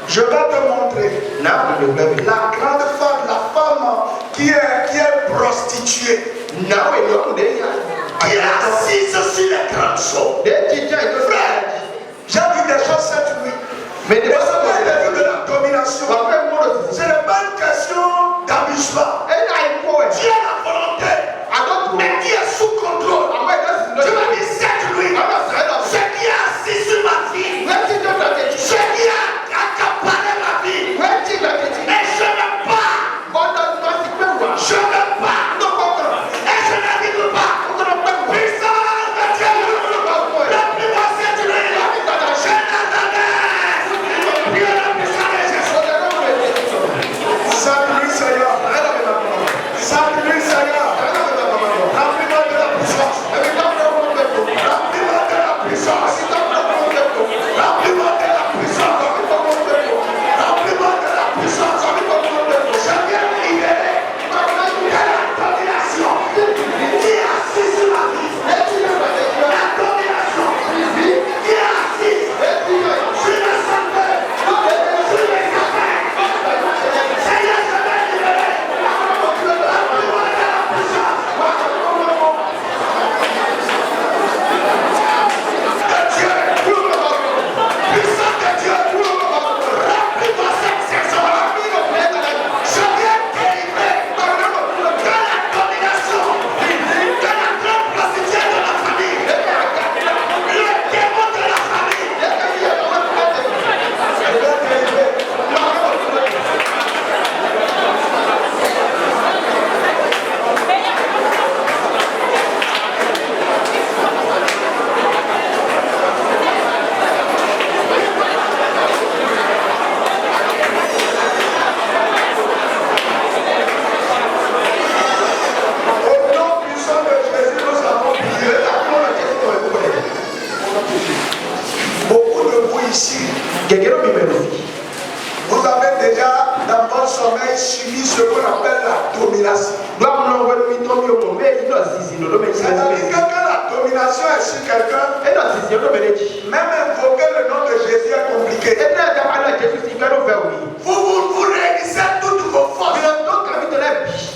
Je vais te montrer la grande femme, la femme qui est prostituée, qui est assise sur les grandes choses. Frère, j'ai vu des choses cette nuit. Mais ce n'est pas de la domination. Ce n'est pas une question d'amusement. Dieu a la volonté, mais qui est sous contrôle. Tu m'as dit cette nuit, ce qui est assis sur ma vie, ce qui a accaparé ma vie, et je ne veux pas, je ne veux pas, et je n'arrive pas. Puissance de Dieu, remplis-moi cette nuit. Je n'arrive pas. La puissance de Jésus. Salut Seigneur. Salut Seigneur. Remplis-moi de la puissance. Remplis-moi de la puissance. Remplis-moi de la puissance. Remplis-moi de la puissance. Je viens me libérer de la domination qui est assise sur ma vie. La domination qui est assise sur ma santé, sur mes affaires. Seigneur, je vais libérer. Remplis-moi de la puissance. Puissance de Dieu, remplis-moi cette saison. Je viens délivrer de la domination, de la grande prostituée de la famille, le démon de la famille. Au nom puissant de Jésus, nous avons prié. Beaucoup de vous ici, vous avez déjà dans votre sommeil subi ce qu'on appelle la domination. C'est-à-dire que quand la domination est sur quelqu'un, même invoquer le nom de Jésus est compliqué. Vous réunissez toutes vos forces.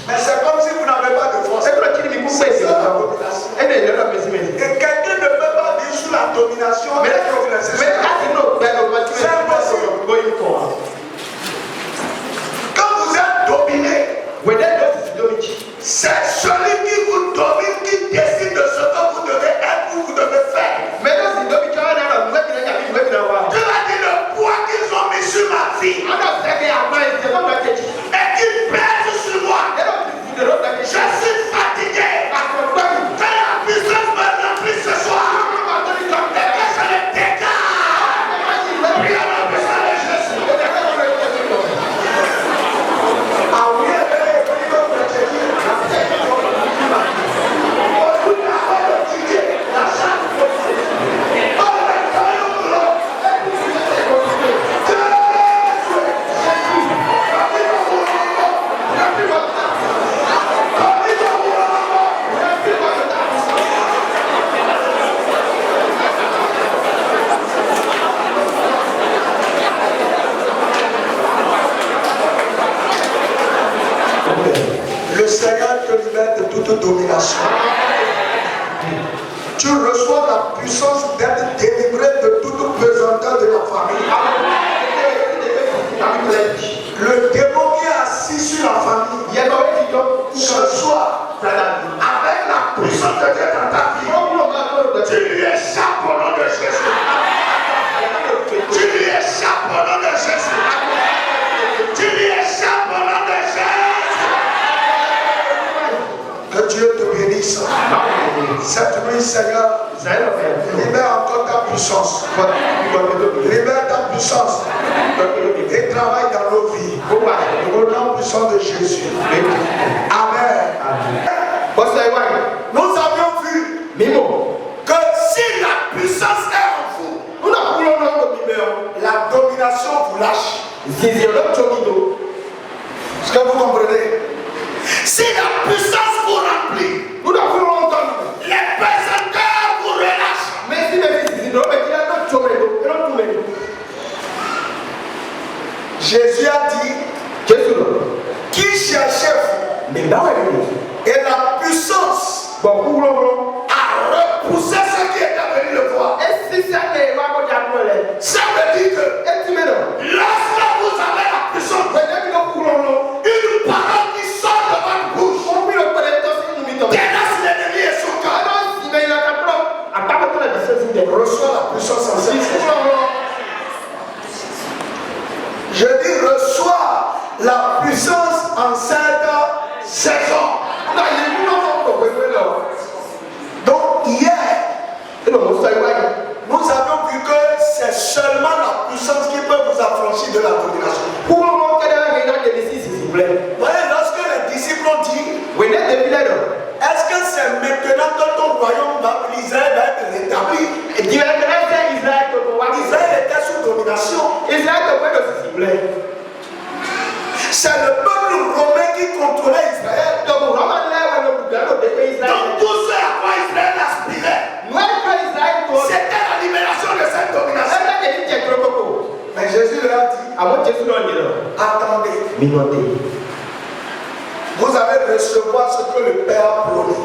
Mais c'est comme si vous n'avez pas de force. C'est la domination. Et quelqu'un ne peut pas vivre sous la domination. C'est impossible. Quand vous êtes dominé, c'est celui qui vous domine qui décide de ce que vous devez être ou vous devez faire. Tu vas dire le poids qu'ils ont mis sur ma vie et qu'ils pèsent sur moi. Je suis fatigué. Que la puissance me remplisse ce soir. Et que je le dégage. Prions la puissance de Jésus. Le Seigneur te libère de toute domination. Tu reçois la puissance d'être délivré de toute pesanteur de la famille. Le démon qui est assis sur la famille, ce soir, avec la puissance de Dieu dans ta vie, tu lui échappes au nom de Jésus. Tu lui échappes au nom de Jésus. Tu lui échappes au nom de Jésus. Que Dieu te bénisse. Cette nuit, Seigneur, libère encore ta puissance. Libère ta puissance. Et travaille dans nos vies. Au nom puissant de Jésus. Amen. Nous avions vu que si la puissance est en vous, la domination vous lâche. Est-ce que vous comprenez? Si la puissance vous remplit, les pesanteurs vous relâchent. Jésus a dit qui cherchez-vous? Et la puissance a repoussé ceux qui étaient venus le voir. Ça veut dire que lorsque vous avez la puissance, une parole qui sort de votre bouche dénonce l'ennemi et son cœur. Reçois la puissance en cette saison. Je dis reçois la puissance en cette saison. Donc hier, nous avons vu que c'est seulement la puissance qui peut vous affranchir de la domination. Voyez, lorsque les disciples ont dit, est-ce que c'est maintenant que ton royaume Israël va être rétabli? Israël était sous domination. C'est le peuple romain qui contrôlait Israël. Donc tout ce à quoi Israël aspirait, c'était la libération de cette domination. Mais Jésus leur a dit, attendez, vous allez recevoir ce que le Père a promis.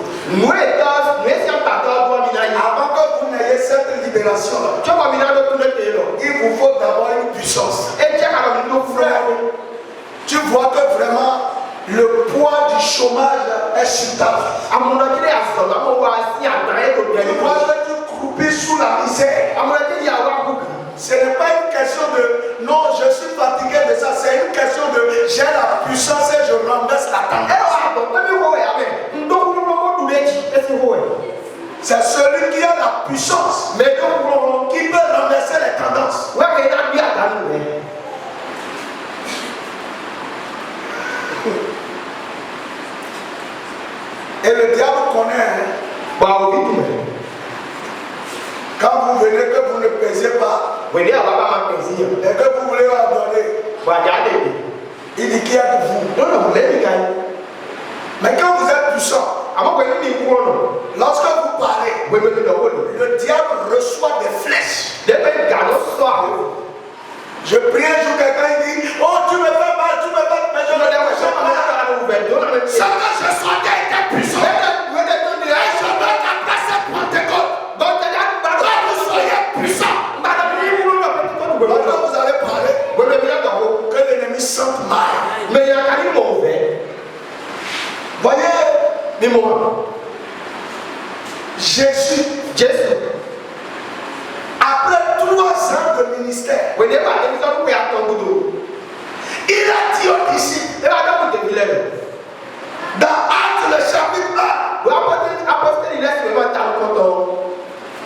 Avant que vous n'ayez cette libération-là, il vous faut d'abord une puissance. Tu vois que vraiment le poids du chômage est sur ta vie. Tu vois que tu croupis sous la misère. Ce n'est pas une question de non, je suis fatigué de ça, c'est une question de j'ai la puissance et je renverse la tendance. C'est celui qui a la puissance qui peut renverser les tendances. Et le diable connaît. Quand vous venez que vous ne pesez pas et que vous voulez adorer, il dit qu'il y a de vous. Mais quand vous êtes puissant, lorsque vous parlez, le diable reçoit des flèches. Je prie un jour, quelqu'un dit, oh tu me fais mal, mais je ne te fais pas. Ça que je sentais était puissant. Et je veux qu'après cette Pentecôte, que vous soyez puissant. Lorsque vous allez parler, que l'ennemi sente mal. Voyez, Jésus, après 3 ans de ministère, il a dit aux disciples, dans Actes le chapitre 1,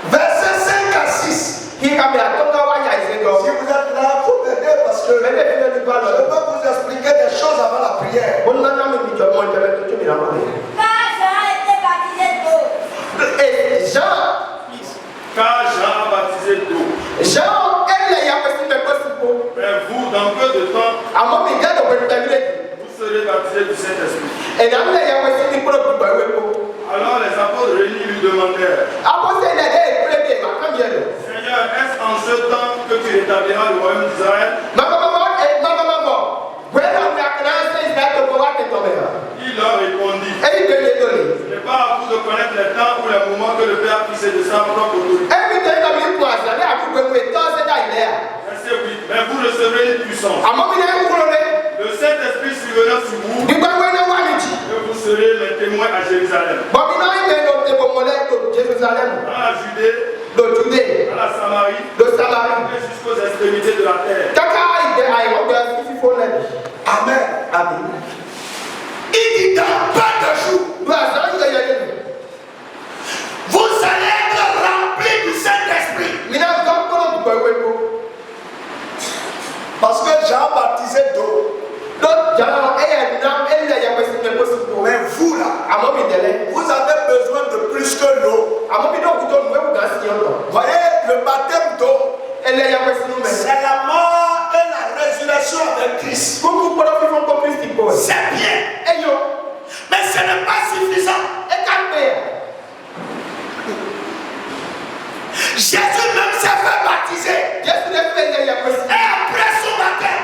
verset 5 à 6. Si vous êtes là, vous m'aidez parce que je peux vous expliquer des choses avant la prière. Car Jean a baptisé d'eau. Mais vous, dans peu de temps, vous serez baptisés du Saint-Esprit. Alors les apôtres réunis lui demandèrent, Seigneur, est-ce en ce temps que tu rétabliras le royaume d'Israël? Il leur répondit, ce n'est pas à vous de connaître les temps ou les moments que le Père fixé de sa propre autorité. Verset 8. Mais vous recevrez une puissance. Le Saint-Esprit survenant sur vous, et vous serez mes témoins à Jérusalem, dans la Judée, dans la Samarie, et jusqu'aux extrémités de la terre. Amen. Il dit dans peu de jours, vous allez être remplis du Saint-Esprit. Parce que Jean baptisait d'eau. Mais vous là, vous avez besoin de plus que l'eau. Voyez, le baptême d'eau, c'est la mort et la résurrection avec Christ. C'est bien. Mais ce n'est pas suffisant. Jésus même s'est fait baptiser. Et après son baptême,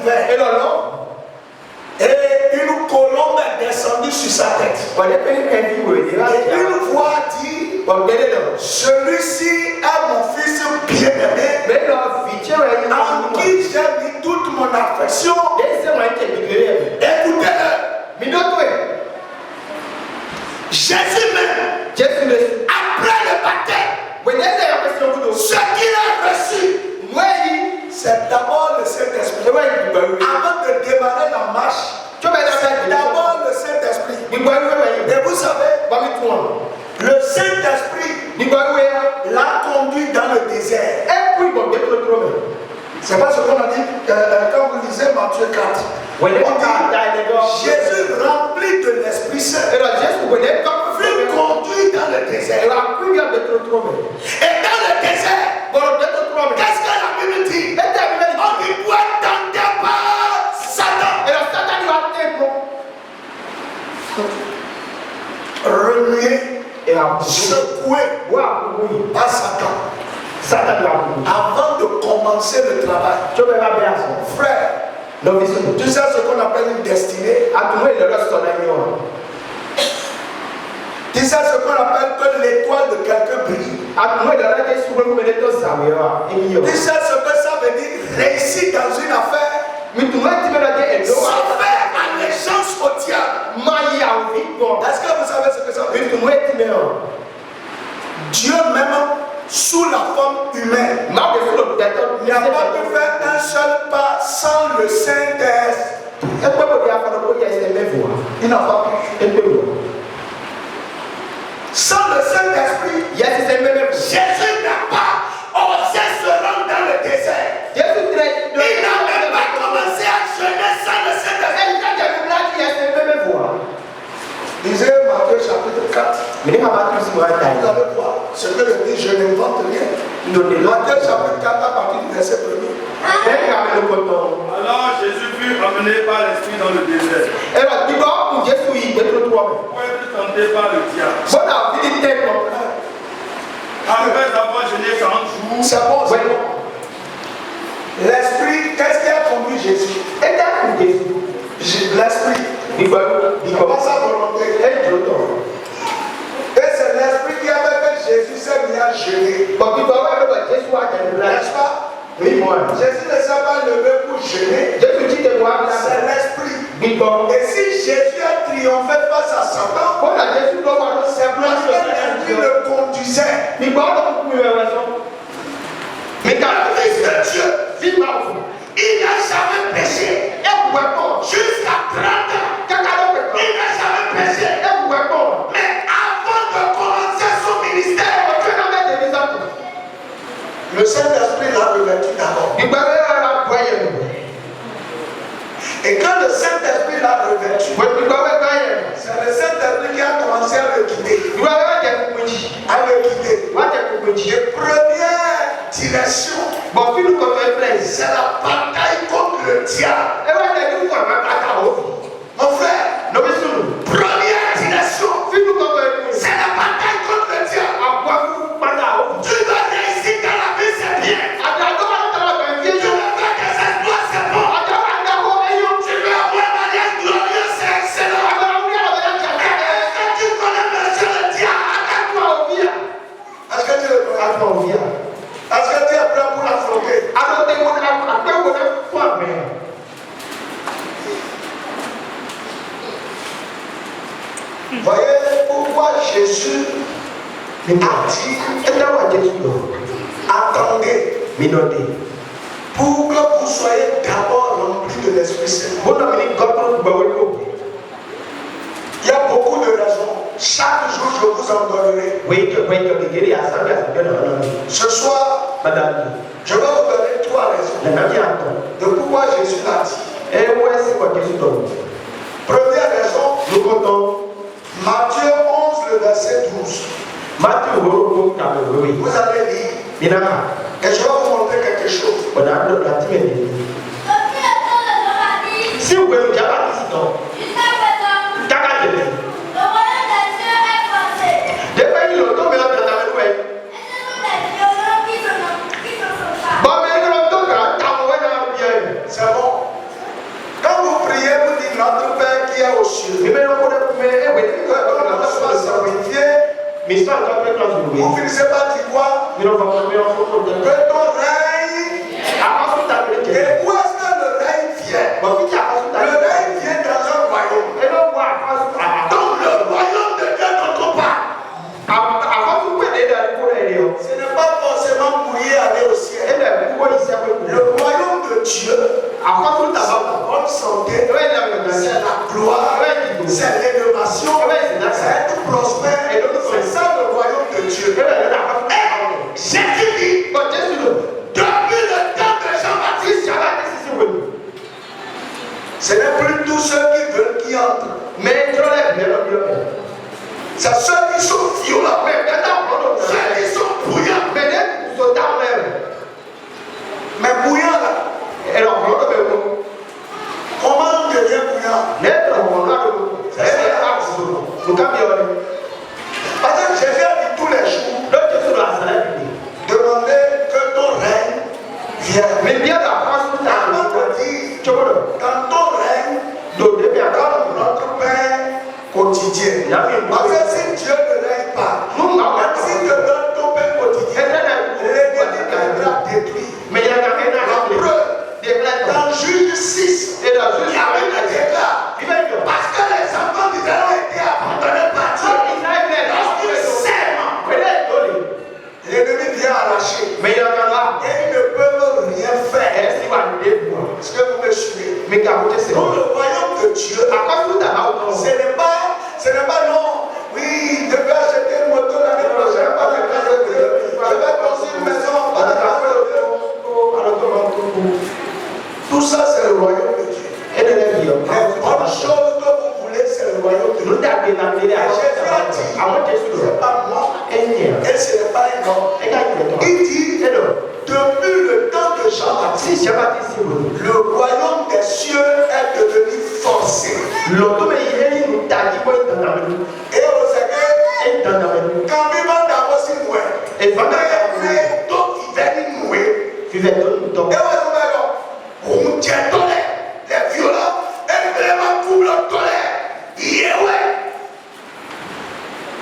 l'hiver. Et une colombe est descendue sur sa tête. Et une voix dit, celui-ci est mon fils bien-aimé, en qui j'ai mis toute mon affection. Écoutez-le. Jésus même, après le baptême, ce qu'il a reçu, c'est d'abord le Saint-Esprit. Avant de démarrer la marche, c'est d'abord le Saint-Esprit. Et vous savez, le Saint-Esprit l'a conduit dans le désert. C'est pas ce qu'on a dit quand vous lisez Matthieu 4. On dit Jésus rempli de l'Esprit Saint fut conduit dans le désert. Et dans le désert, qu'est-ce que la Bible dit? On dit vous êtes tenté par Satan. Remué et secoué par Satan. Avant de commencer le travail, frère, tu sais ce qu'on appelle une destinée. Tu sais ce qu'on appelle que l'étoile de quelqu'un brille. Tu sais ce que ça veut dire réussir dans une affaire sans faire allégeance au diable. Est-ce que vous savez ce que ça veut dire? Dieu même, sous la forme humaine, il n'a pas pu faire un seul pas sans le Saint-Esprit. Il n'a pas pu. Sans le Saint-Esprit, Jésus n'a pas osé se rendre dans le désert. Il n'a même pas commencé à jeûner sans le Saint-Esprit. Lisez Matthieu chapitre 4. Vous allez voir ce que je dis, je n'invente rien. Matthieu chapitre 4 à partir du verset 1er. Alors Jésus fut amené par l'Esprit dans le désert. Pour être tenté par le diable. Après avoir jeûné 40 jours. C'est bon, c'est bon. L'Esprit, qu'est-ce qui a conduit Jésus? L'Esprit. C'est pas sa volonté. Et c'est l'Esprit qui a fait que Jésus s'est mis à jeûner. N'est-ce pas? Jésus ne s'est pas levé pour jeûner. C'est l'Esprit. Et si Jésus a triomphé face à Satan, c'est parce que l'Esprit le conduisait. Mais dans le Fils de Dieu, il n'a jamais péché. Jusqu'à 30 ans, il n'a jamais péché. Mais avant de commencer son ministère, le Saint-Esprit l'a revêtu d'abord. Et quand le Saint-Esprit l'a revêtu, c'est le Saint-Esprit qui a commencé à le guider. Et première direction, c'est la bataille contre le diable. Mon frère, première direction, c'est la bataille contre le diable. Tu dois réussir dans la vie, c'est bien. Tu veux faire des exploits, c'est bon. Tu veux avoir un mariage glorieux, c'est excellent. Est-ce que tu connais monsieur le diable? Est-ce que tu le connais? Est-ce que tu es prêt pour l'affronter? Voyez pourquoi Jésus a dit attendez pour que vous soyez d'abord remplis de l'Esprit Saint. Il y a beaucoup de raisons. Chaque jour, je vous en donnerai. Ce soir, je vais vous donner 3 raisons de pourquoi Jésus l'a dit. Première raison, Matthieu 11, le verset 12. Vous allez lire. Et je vais vous montrer quelque chose. Si vous pouvez nous dire jusqu'à présent, le royaume des cieux est passé. Et ce sont des violents qui se sont pas. C'est bon. aux cieux. Que vous finissez par dire quoi? Que ton règne. Et où est-ce que le règne vient? Le règne vient dans un royaume. Donc le royaume de Dieu dont on parle. Ce n'est pas forcément mourir aller au ciel. Le royaume de Dieu, c'est la bonne santé, c'est la gloire, c'est l'élévation, c'est être prospère. C'est ça le royaume de Dieu. Et Jésus dit, depuis le temps de Jean-Baptiste, ce n'est plus tous ceux qui veulent qui entrent. C'est ceux qui sont violents, ceux qui sont bouillants. Mais bouillant là, comment on devient bouillant? Parce que Jésus a dit tous les jours, demandez que ton règne vienne. Quand ton règne donne notre pain quotidien. Parce que si Dieu ne règne pas, même si Dieu donne ton pain quotidien, l'ennemi viendra détruire. Dans Juge 6, il y avait un déclare. Parce que les enfants d'Israël ont été abandonnés par Dieu. Lorsqu'ils s'aiment, l'ennemi vient arracher. Et ils ne peuvent rien faire. Est-ce que vous me suivez? Dans le royaume de Dieu, ce n'est pas non. Oui, je vais acheter une moto l'année prochaine. Je vais construire une maison. Tout ça, c'est le royaume de Dieu. Les bonnes choses que vous voulez, c'est le royaume de Dieu. Et Jésus a dit, ce n'est pas moi, et ce n'est pas un homme. Il dit, depuis le temps de Jean-Baptiste, le royaume des cieux est devenu forcé. Et au secret, quand il va d'abord s'y mouer, et donc il vient mouer. Et on tient tolère, les violents, et vraiment pour le tolère. Yeah, ouais.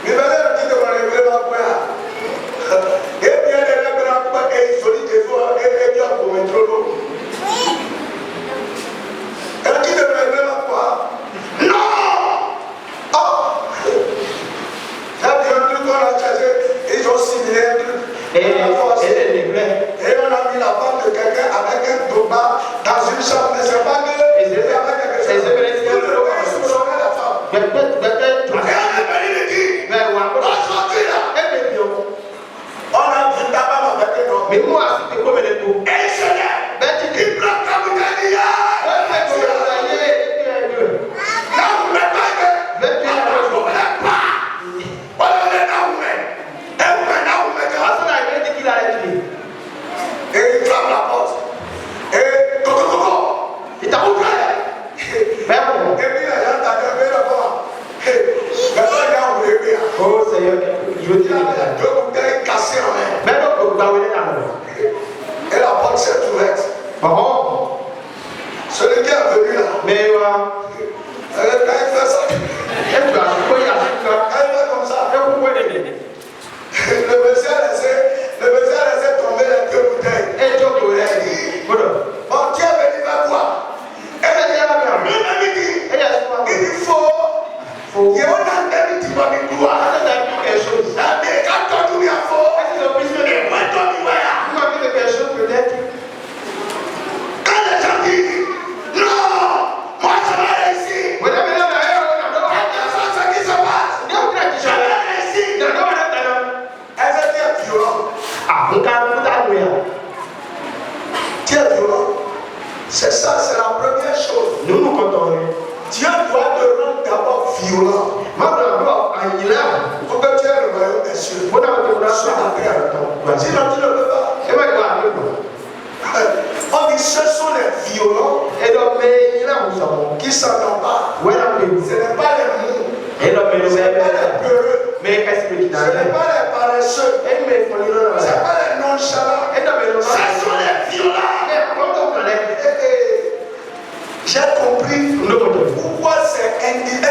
Mais maintenant, on dit que on est vraiment quoi? Et bien, les vraiment quoi? Et ils sont des fois, et bien, pour mettre l'eau. Et on dit que vraiment quoi? Non! Oh! Ça, c'est un truc qu'on a cherché, ils ont simulé un truc. Et on a mis la femme de quelqu'un avec un doba dans une chambre. Ne sais pas que c'est avec quelque chose. La femme. Et on est venu le dire. Aujourd'hui là. On a vu tabac avec un homme. Et il se lève. Il prend comme il a dit. Là, vous ne mettez pas que. Vous ne mettez pas. Voilà, on est là où on est. Et vous mettez là où on est. Et il frappe la porte. Et coco. Il t'a ouvert. Et puis la gente a dit, mais là-bas. Maintenant, il a ouvert. Oh Seigneur, je veux dire. Deux bouteilles cassées en main. Et la porte s'est ouverte. Celui qui est venu là. Mais quand il fait ça. Quand il fait comme ça. Le monsieur a laissé tomber les deux bouteilles. Et Dieu dit, bon, tu es venu vers quoi? Et lui-même il dit, il faut, il y a un endroit qui va me voir. Mais quand tu dis, il faut, et moi, tu dis, quand les gens disent, non, moi je vais réussir. Ce qui se passe, je vais réussir. Est-ce que tu es violent? Tu es violent. C'est ça, c'est la première chose. Dieu doit te rendre d'abord violent. Il faut que tu aies le royaume des cieux. Sur la terre. Sinon, tu ne peux pas. On dit ce sont les violents qui ne s'entendent pas. Ce n'est pas les mous. Ce n'est pas les peureux. Ce n'est pas les paresseux. Ce n'est pas les nonchalants. Ce sont les violents. J'ai compris pourquoi c'est indiqué.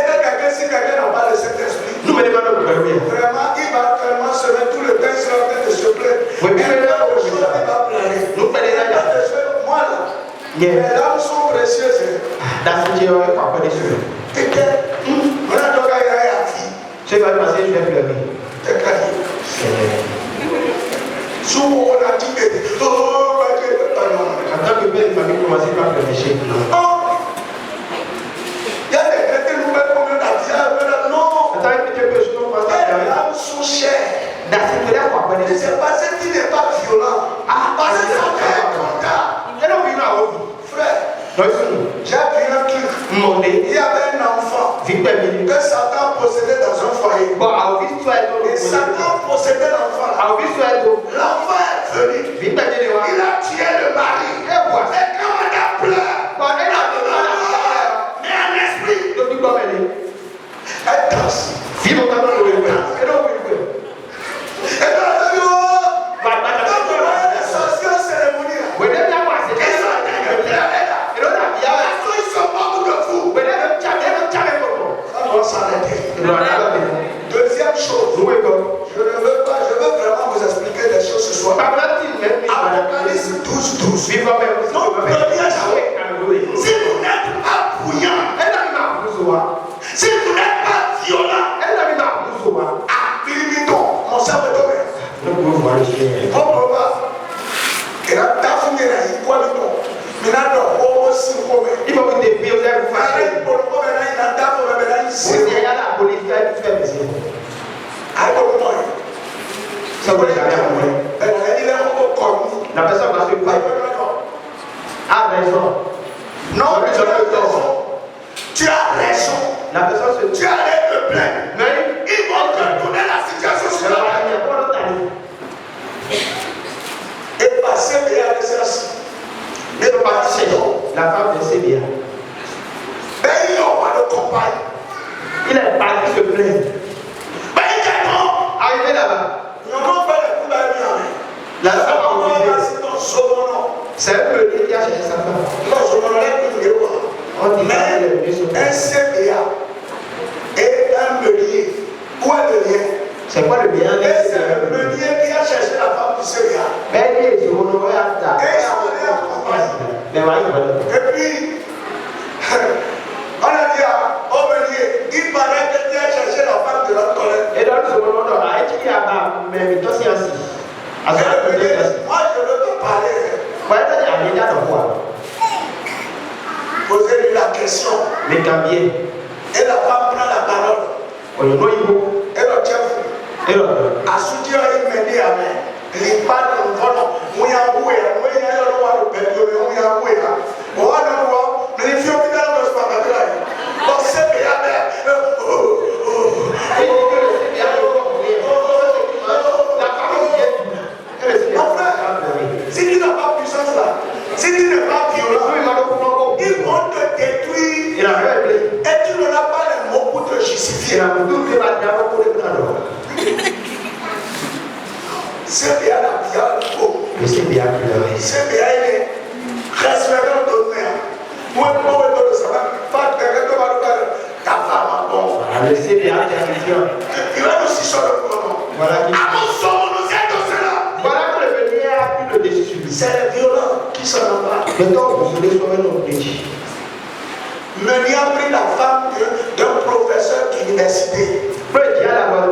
Si quelqu'un n'a pas le Saint-Esprit, vraiment, il va tellement se mettre tout le temps sur la tête de se plaindre. Et il va pleurer. Moi là, les larmes sont précieuses. Souvent on a dit que en tant que père de famille, commencez par réfléchir. Il y a des nouvelles comme on a dit, non. Les larmes sont chères. C'est parce qu'il n'est pas violent. Parce que son cœur est content. Frère, j'ai appris un truc. Il y avait un enfant que Satan possédait dans un foyer. Et Satan possédait l'enfant. L'enfant est venu. Il a tué le mari. Et quand on a pleuré, mais un esprit, elle danse. Et dans les sorcières cérémonies, ils sont morts de fou. Ça doit s'arrêter. Deuxième chose, je veux vraiment vous expliquer des choses ce soir. Apocalypse 12. Non, première chose, si vous n'êtes pas bouillant, si vous n'êtes pas violent, mon cerveau est tombé. La personne va se plaindre. A raison. Non, mais tu as raison. Tu as raison. La personne se Tu allais te plaindre. Mais ils vont te donner la situation sur la et passer bien l'exercice. Et passer la femme de CBA. Mais ils n'ont pas de compagne. Il est parti se plaindre. Mais ils t'attendent. Arrivé là-bas. Ils n'ont pas de coups à bien. La femme a c'est un peu qui a cherché sa femme. Non, je ne l'ai plus. On dit mais un CBA et un meunier. Où est le lien? C'est quoi le lien? Et c'est le meunier qui a cherché la femme du CBA. Mais il est sur le nom de la et ils sont allés en campagne. Et puis, on a dit au meunier, il paraît que tu as cherché la femme de l'autre collègue. Et dans ce moment, il y a mais toi aussi ainsi. Moi, je veux te parler. Posez-lui la question. Mais cambier. Et la femme prend la parole. Et le chef. Et le Assoutien, il me dit amen. Il parle en volant. Il y a un boué. Il y a un boué. Il y a un boué. Il y a un boué. Mais il faut que tu aies un spaghetti. Bon, c'est bien. Mon frère, si tu n'as pas puissance là, si tu n'es pas violent, ils vont te détruire. Et tu n'auras pas les mots pour te justifier. C'est bien la vie. C'est bien il est respectant ton mère. Moi, je veux savoir. Pas quelqu'un qui va nous faire ta femme. Bon. Il va nous si sur le moment. Voilà qui. Voilà que le béni a pris le dessus. C'est le violent qui s'en embarque. Maintenant, vous voulez sauver notre petit. Meunier a pris la femme d'un professeur d'université. Peu de gens là-bas,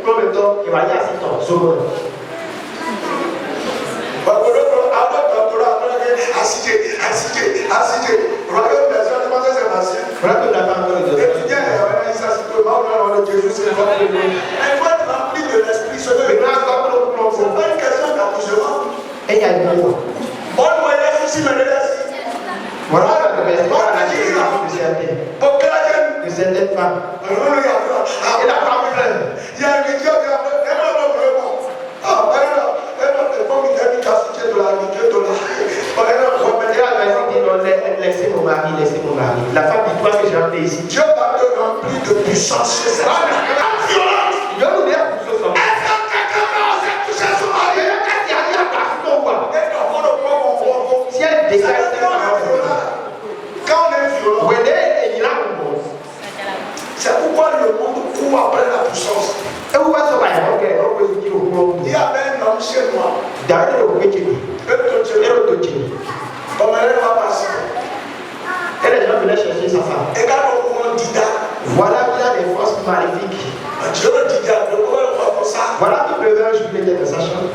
combien de temps il va y avoir 6 ans, souvent. Voilà que la femme de et il y a une bonne. Voilà la de cette femme. Et la femme pleine. Il y a un laissez mon mari. La femme dit toi que j'ai amené ici. Dieu va te remplir de puissance chez cette femme. Je vais vous dire pour ce soir. Est-ce que quelqu'un va oser toucher son mari? Si elle déclare venait chercher sa femme. Et quand on dit Voilà qu'il a des forces maléfiques. Dieu me dit comme ça. Voilà qu'il pleuvait un jour, il était dans sa chambre.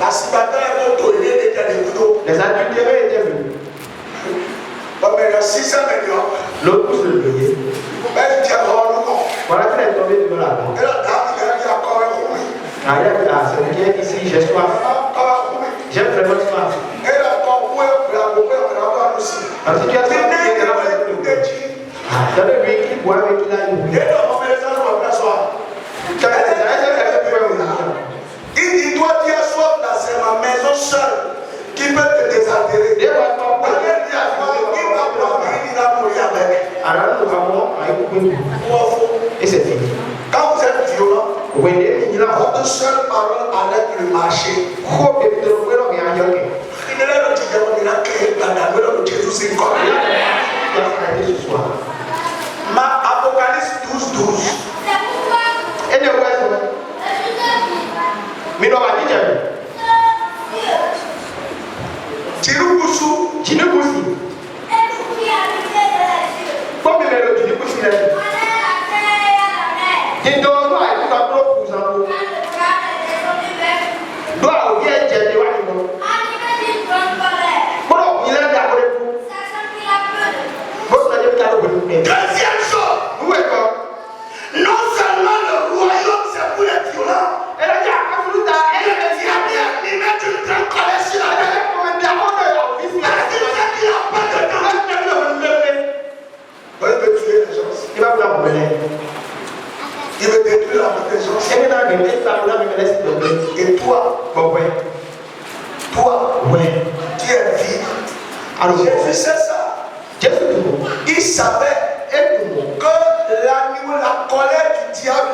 Les adultérés étaient venus. L'autre pousse le grillé. Voilà qu'il est tombé devant la dame. Ah, il a dit, ah, c'est bien ici, j'ai soif. J'ai vraiment soif. Alors si tu as soif, donne-lui qu'il boit et qu'il a une. Il dit, toi tu as soif là, c'est ma maison seule qui peut te désaltérer. Il va prendre, il va mourir avec. Alors nous avons et c'est fini. Quand vous êtes violent, votre seule parole avec le marché. Il ne l'a pas dit, ma Apocalypse 12:12. Deuxième chose, non seulement le royaume c'est pour les violents, le diable est animé d'une grande colère sur la terre. Parce qu'il sait qu'il n'a pas de temps. Il veut tuer les gens. Il va vous la promener. Il veut détruire la vie des gens. Et toi, tu es vide. Alors Jésus sait ça. Il savait que la colère du diable,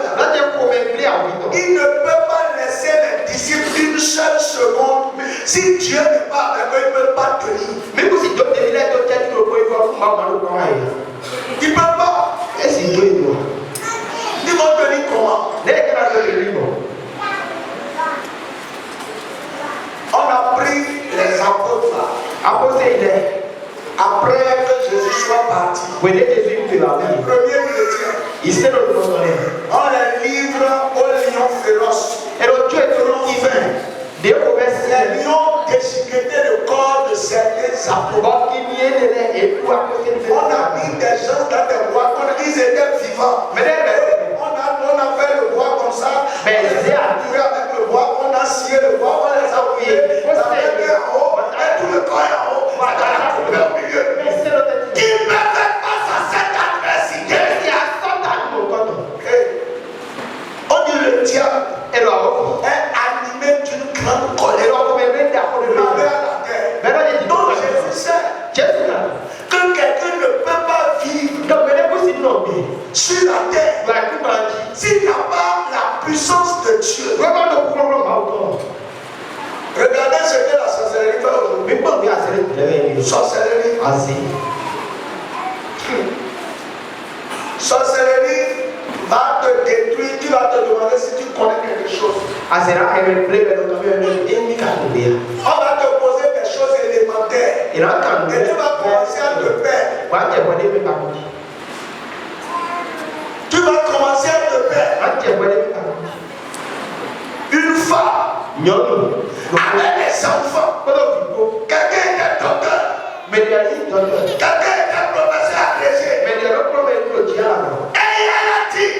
il ne peut pas laisser les disciples une seule seconde. Si Dieu n'est pas avec eux, il ne peut pas tenir. Il ne peut pas. Ils vont tenir comment? On a pris les apôtres là. Après que Jésus soit parti, les premiers chrétiens, on les livre aux lions féroces. Les lions déchiquetaient le corps de certains apôtres. On a mis des gens dans des bois, ils étaient vivants. On a fait le bois comme ça. On a tué avec le bois, on a scié le bois, on les a appuyés. Ça fait en haut, et tout le corps en haut. Au milieu. Qui me fait face à cette adversité? On dit le diable est animé d'une grande colère. Donc Jésus sait que quelqu'un ne peut pas vivre sur la terre s'il n'a pas la puissance de Dieu. Regardez ce que la sorcellerie fait aujourd'hui. Sorcellerie va te détruire, tu vas te demander si tu connais quelque chose. On va te poser des choses élémentaires et tu vas commencer à te perdre. Tu vas commencer à te perdre. Une femme avec des enfants. Quelqu'un était docteur. Quelqu'un était professeur agrégé. Et elle a dit,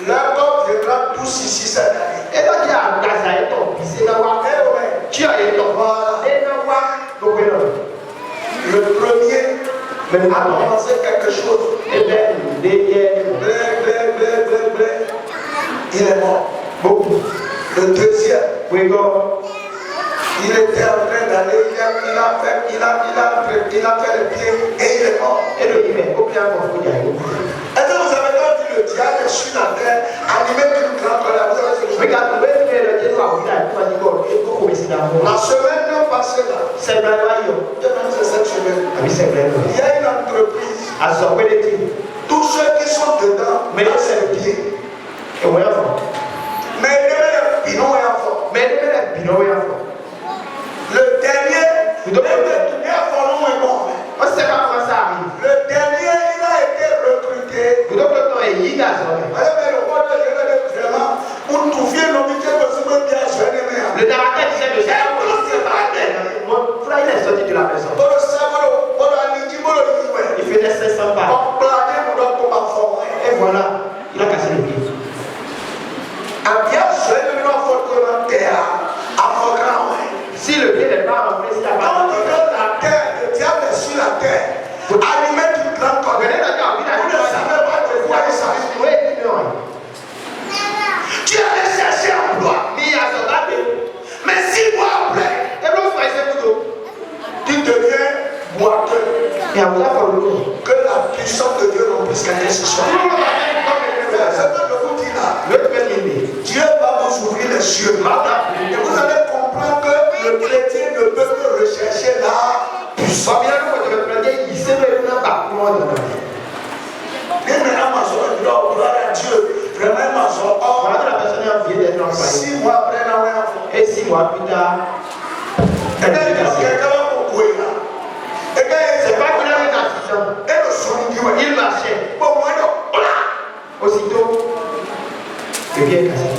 leur corps viendra tous ici cette année. Le premier a commencé quelque chose. Il est mort. Le deuxième, il était en train d'aller, il a fait le pied et il est mort. Est-ce que vous avez entendu le diable sur la terre, animé d'une grande colère? La semaine passée là, c'est cette semaine, il y a une entreprise. Tous ceux qui sont dedans, mais c'est le pied. Mais il y a le pinot et enfant. Le dernier, le dernier faisait 500 pas. Et voilà, il a cassé le pied. Si le pied n'est pas rentré, s'il n'y a pas quand il donne la terre, le diable est sur la terre. Allumer toute grande colère. Vous ne savez pas de quoi il s'agit. Tu allais chercher emploi. Mais 6 mois après, tu deviens boiteux. Que la puissance de Dieu remplisse quelqu'un ce soir. Ce que je vous dis là, Dieu va vous ouvrir les yeux. Et vous allez comprendre que le chrétien ne peut que rechercher la puissance. Mais Amazon, gloire à Dieu. Vraiment Amazon. 6 mois après, et 6 mois plus tard, quelqu'un va courir là. c'est pas qu'il a un accident. Il marchait. Aussitôt, le pied est cassé.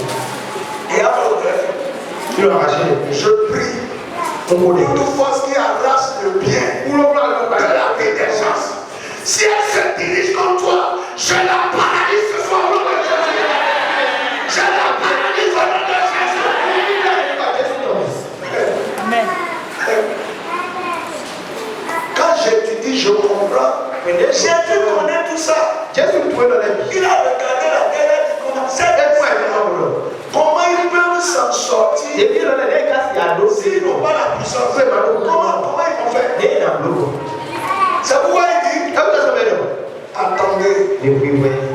Et après le greffe, il a arraché le pied. je prie pour toute force qui arrache le bien de la vie des gens. Si elle se dirige comme toi, je la paralyse ce soir au nom de Jésus. Je la paralyse au nom de Jésus. Amen. Quand j'étudie, je comprends. Jésus connaît tout ça. Il a regardé la terre, il a dit comment ils peuvent s'en sortir s'ils n'ont pas la puissance. Comment ils vont faire? C'est pourquoi il dit attendez.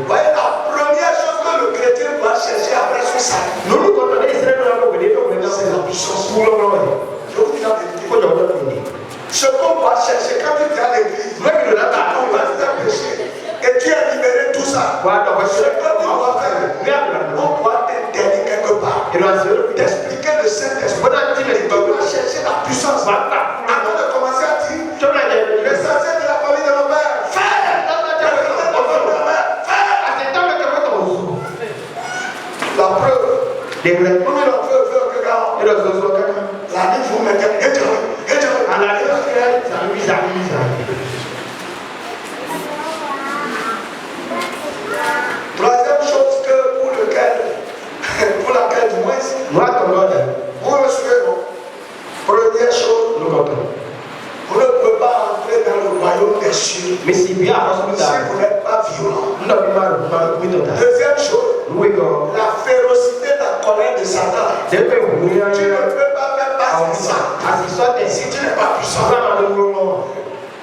Voyez la première chose que le chrétien doit chercher après son salut, c'est la puissance. Je vous dis la vérité. Ce qu'on doit chercher quand tu es à l'église, on va te faire pécher et tu as libéré tout ça. Ce que tu dois faire, on doit t'interdire quelque part. T'expliquer le Saint-Esprit. Tu dois chercher la puissance. Avant de commencer à dire, l'essentiel de la famille de mon père, la preuve. La vie vous mettez. Troisième chose pour laquelle du moins, vous me suivez, non? Première chose, vous ne pouvez pas entrer dans le royaume des cieux si vous n'êtes pas violent. Deuxième chose, la férocité de la colère de Satan. Tu ne peux pas faire passer ça si tu n'es pas puissant.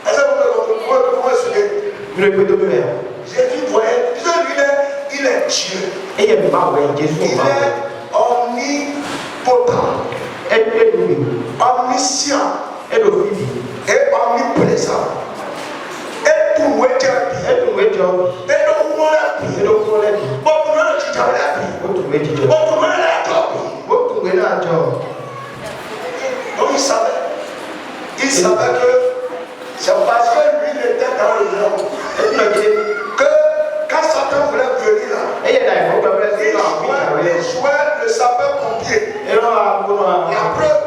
Est-ce que vous me suivez? Jésus voyait, il est Dieu. Il est omnipotent, omniscient et omniprésent. Et tout le donc il savait que c'est parce que lui il était dans le monde que quand Satan voulait venir là, il jouait le sapeur-pompier. La preuve,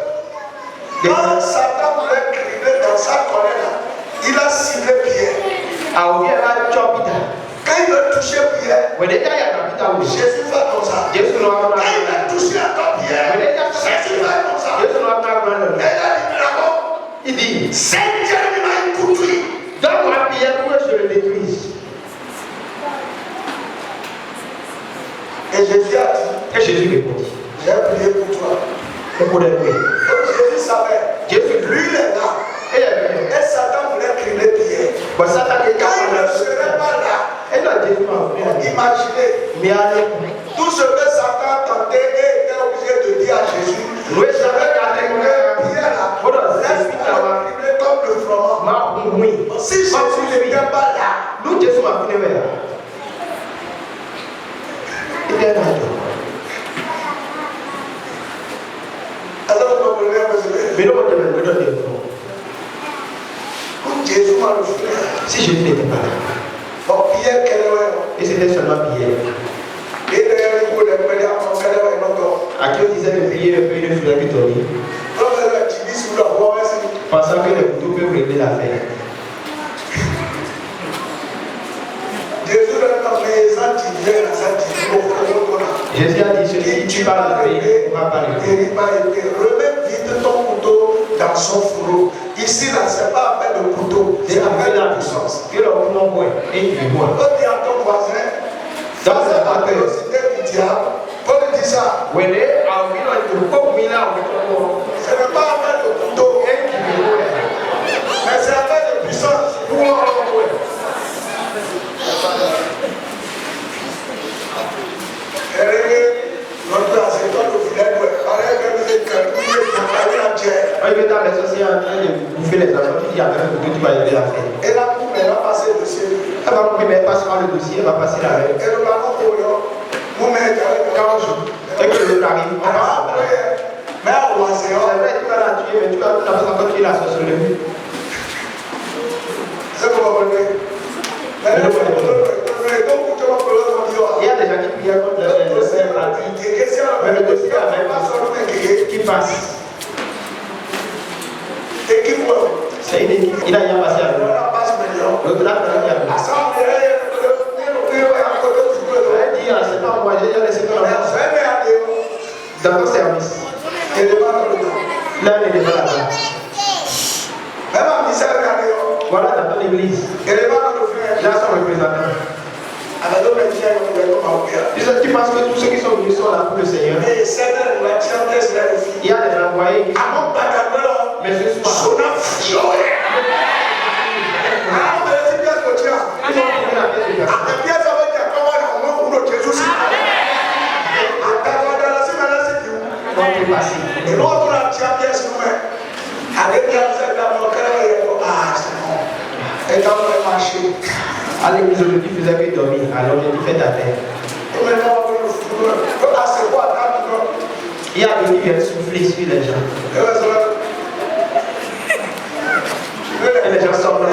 quand Satan voulait crier dans sa colère là, il a ciblé Pierre. Quand il veut toucher Pierre, Jésus fait comme ça. Quand il veut toucher encore Pierre, Jésus fait comme ça. Et il a dit, il dit, Seigneur, il m'a écouté. Donne-moi Pierre pour que je le détruise. Et Jésus a dit, Jésus répondit, j'ai prié pour toi. Donc Jésus savait, lui il est là. Et Satan voulait crier Pierre. Quand il ne serait pas là, imaginez tout ce que Satan tentait et était obligé de dire à Jésus. Je vais garder Pierre là. Laisse-moi crier comme le froment. Si Jésus n'était pas là, nous Jésus m'a fait vers. Il est là. Jésus m'a refusé. Si Jésus n'était pas là. Donc Pierre, quel est? Et c'était seulement Pierre. À qui on disait de prier le pays de Fula Victorie, pensant que les couteaux peuvent régler l'affaire. Jésus a dit, celui qui parle de pays, on va parler. Remets vite ton couteau dans son fourreau. Ici, là, ce n'est pas avec le couteau, c'est avec la puissance. Que le moment boit, et il boit. Quand tu as ton voisin, face à la vélocité du diable, Paul dit ça. Ce n'est pas avec le couteau, mais c'est avec la puissance. Il est dans les sociétés en train de bouffer les enfants, il y a même que tu vas aider à faire. Et la coupe, elle va passer le dossier. Elle va couper, mais elle passe par le dossier, elle va passer la règle. Et le ballon pour eux, vous mettez quand je. Et que l'autre arrive, on va se battre. Mais à C'est l'océan. vrai, tu vas la tuer, mais tu vas pas encore tuer la sorcellerie. C'est pour vous dire. Il y a des gens qui prient contre le Seigneur pratique. Mais le dossier avec qui passe. C'est une équipe. Il a déjà passé à l'autre. L'autre là, il a passé. Elle dit, c'est pas moi, j'ai déjà laissé ton dans ton service. Là, il est devant là-bas. Voilà dans ton église. Là, son représentant. Tu penses que tous ceux qui sont venus sont là pour le Seigneur? Il y a des envoyés qui sont. Mais ce soir, à l'église aujourd'hui, il faisait que dormir. Alors j'ai dit, fais ta terre. Il y a des qui viennent souffler sur les gens. Et les gens sortent là.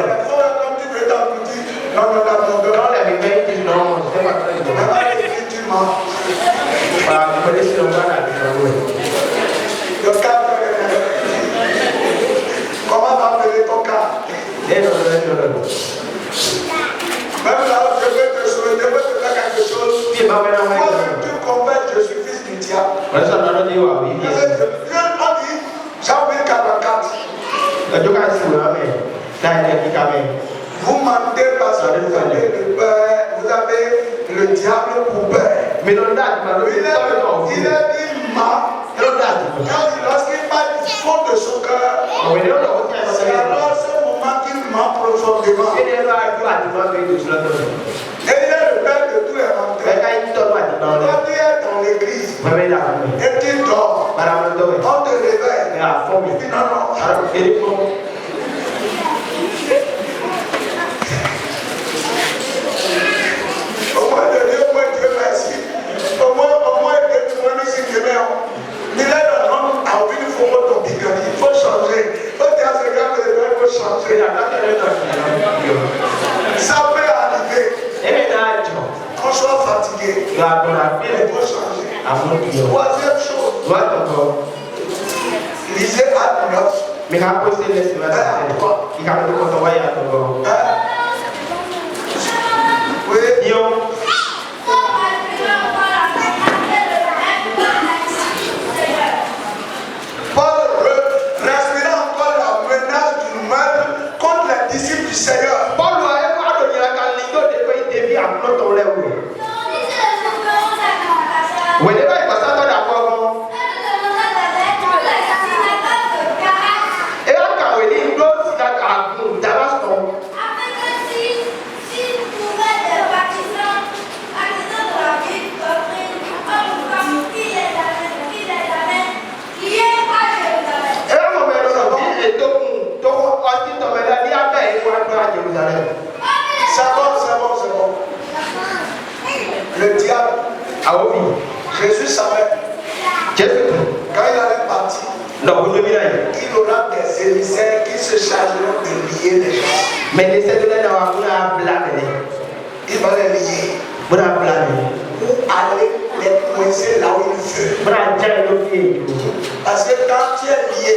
Quand les réveils disent non, je ne sais pas quoi ils vont. Voilà, vous connaissez le mal à comment va appeler ton cas? Non. Même là, je vais te souhaiter, je vais te faire quelque chose. Moi, tu convaincs, je suis fils du diable. Dieu a dit, Jean 44. Vous mentez parce que vous avez le père, vous avez le diable pour père. Mais non, il est mat. Lorsqu'il parle du fond de son cœur, c'est alors ce moment qu'il ment profondément. Et il est le père de tous les menteurs. Quand tu es dans l'église et tu dors, on te réveille. Il dit non. Au moins de Dieu, Dieu merci. Au moins, nous sommes mais là, il faut changer. Il faut dire à ce gars que il faut changer. Ça peut arriver. Qu'on soit fatigué. Il faut changer. Troisième chose. Lisez Acte 9. Mais après, c'est laissé il a oui. Paul respirait encore la menace du mal contre les disciples du Seigneur. Paul a donné la qualité de pays de vie à notre lèvre. Oui, il va y passer à d'accord. Et là, quand il dit, il doit se faire à vous, d'abord, C'est bon. Le diable, Jésus savait, quand il allait partir, il aura des émissaires qui se chargeront de lier les gens. Mais les cédulaires n'ont blâmer. Il va les lier. Pour aller les coincer là où il veut. Parce que quand tu es lié,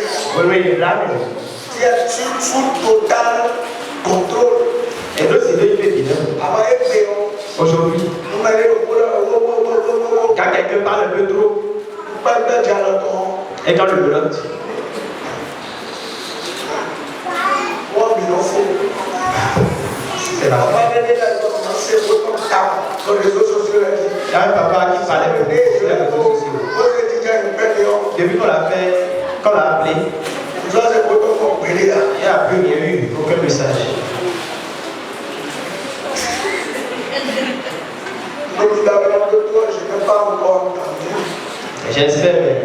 tu es sous total contrôle. Et donc, c'est deux Aujourd'hui, un peu trop. Et quand le belote, c'est là. Il y a un papa qui parlait sur les réseaux sociaux. Depuis qu'on l'a fait, qu'on l'a appelé, il n'y a plus rien eu, aucun message. J'espère, mais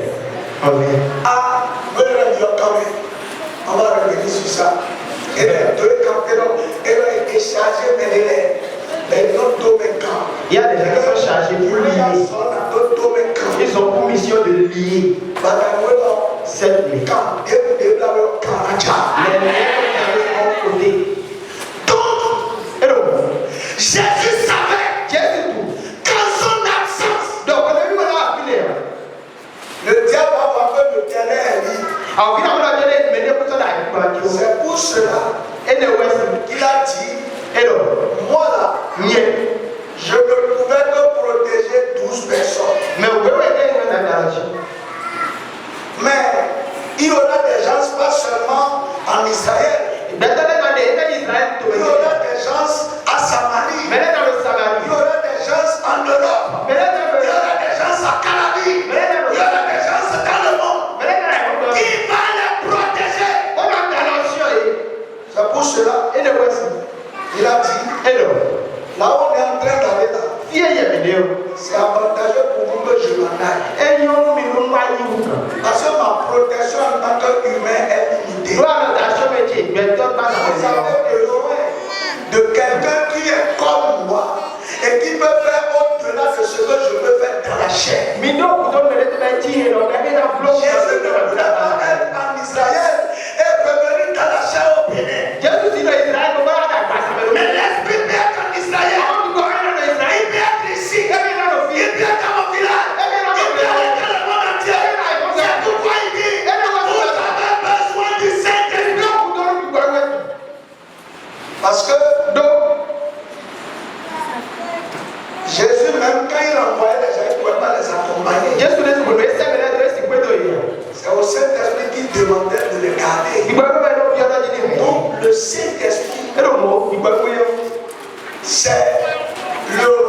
on va revenir sur ça. Il y a des gens qui sont chargés pour lier. Ils ont pour mission de lier cette ligne. Les liens sont côté. Donc, Jésus savait qu'en son absence, donc on a vu maintenant appeler. Le diable va voir que le terrain est libre. C'est pour cela qu'il a dit, moi là, je ne pouvais que protéger 12 personnes. Mais il y aura des gens pas seulement en Israël. Il y aura des gens à Samarie. Il y aura des gens en Europe. Il y aura des gens à Calabi. Il y aura des gens dans le monde. Qui va les protéger? C'est pour cela, il a dit, là où on est en train d'aller là, c'est avantageux pour vous que je m'en aille. Parce que ma protection en tant qu'humain est limitée. Vous avez besoin de quelqu'un qui est comme moi et qui peut faire au-delà de ce que je peux faire dans la chair. Jésus ne voulait pas être en Israël et revenir dans la chair au Bénin. Mais l'esprit peut être en Israël. Il peut être ici. Il peut être dans mon village. Il peut aller dans le monde entier. C'est pourquoi il dit, vous avez besoin du Saint-Esprit. Parce que Jésus, même quand il envoyait les gens, il ne pouvait pas les accompagner. C'est au Saint-Esprit qui demandait de les garder. Donc le Saint-Esprit, c'est le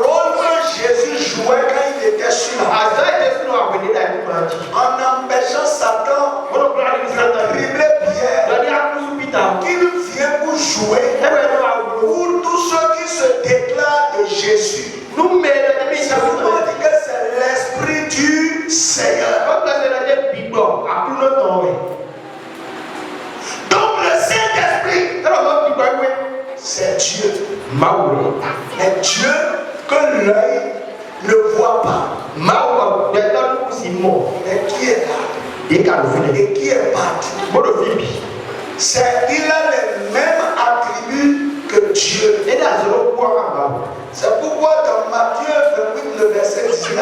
rôle que Jésus jouait quand il était sur la terre. En empêchant Satan de dribbler Pierre, qu'il vient pour jouer pour tous ceux qui se déclarent de Jésus. Ça veut dire que c'est l'Esprit du Seigneur. Donc le Saint-Esprit, c'est Dieu. Mais Dieu que l'œil ne voit pas. Mais qui est là et qui est partout. C'est qu'il a les mêmes attributs que Dieu. C'est pourquoi dans Matthieu 28, le verset 19,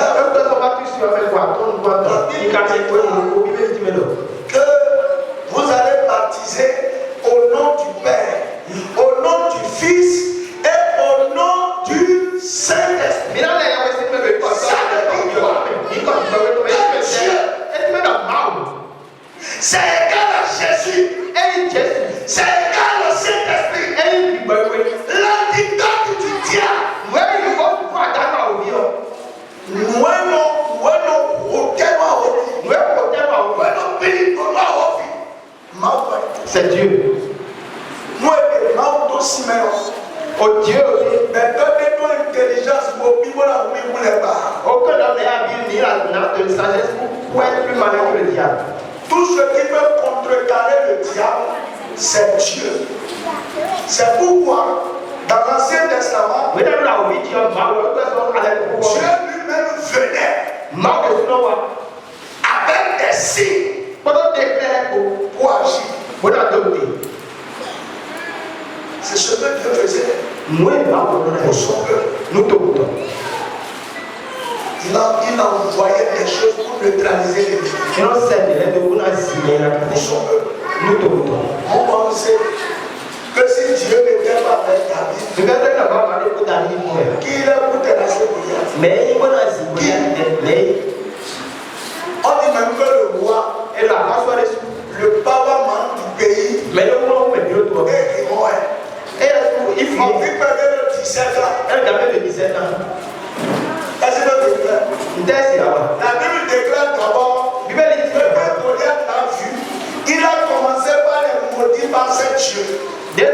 que vous allez baptiser au nom du Père, au nom du Fils et au nom du Saint-Esprit. C'est égal à Jésus. C'est égal au Saint-Esprit. L'antidote du diable. C'est Dieu. Oh Dieu, mais donnez-nous intelligence pour vivre la vie pour les bas. Aucun homme n'est habile ni la sagesse pour être plus malin que le diable. Tout ce qui peut contrecarrer le diable, c'est Dieu. C'est pourquoi, dans l'Ancien Testament, Dieu lui-même venait avec des signes pour agir. C'est ce que Dieu faisait pour son peuple. Il envoyait des choses pour neutraliser les ennemis. Pour son peuple. Vous pensez que si Dieu n'était pas avec David, qu'il est pour te lasser pour 17 ans. Est-ce que tu déclares? La Bible déclare d'abord que quand Goliath l'a vu, il a commencé par les maudire par ses dieux. Et des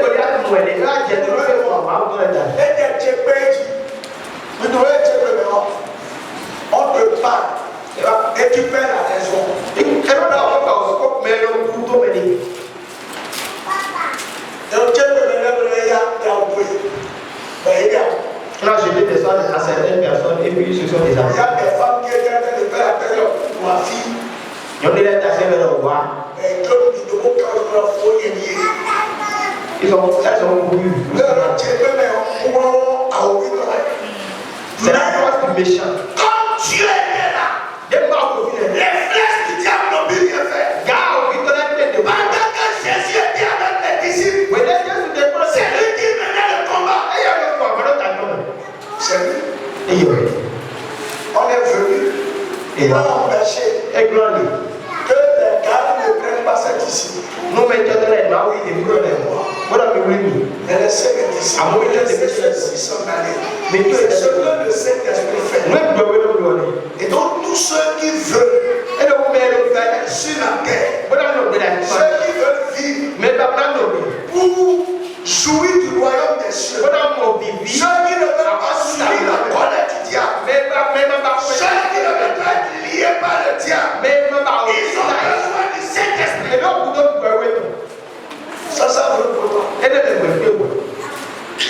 on te parle et tu perds la raison. Là, je vais descendre à certaines personnes et puis ce sont des enfants. Il y a des femmes qui étaient en train de faire appel à ma fille. Ils ont déjà tassé vers le roi. Elles ont voulu. C'est la force du méchant. Comme Dieu était là, les flèches du diable n'ont plus rien fait. Pendant que Jésus était avec les disciples, c'est lui qui menait le combat. C'est lui. On est venu et on a empêché que les gardes ne prennent pas cette disciple. Mais laissez les disciples, laissez ceux-ci s'en aller. C'est ce que le Saint-Esprit fait. Et donc tous ceux qui veulent sur la terre, ceux qui veulent vivre pour jouir du royaume des cieux, ceux qui ne veulent pas subir la colère du diable, ceux qui ne veulent pas être liés par le diable, ils ont besoin du Saint-Esprit. Ça veut pour toi.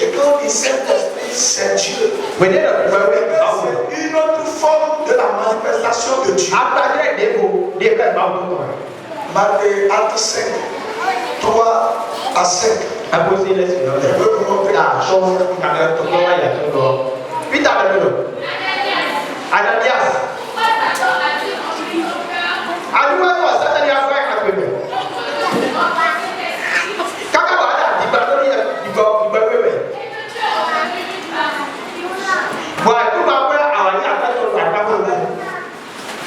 Et quand on dit Saint-Esprit, c'est Dieu. C'est une autre forme de la manifestation de Dieu. Matthieu acte 5, 3 à 5. Je peux vous montrer la chose. Ananias.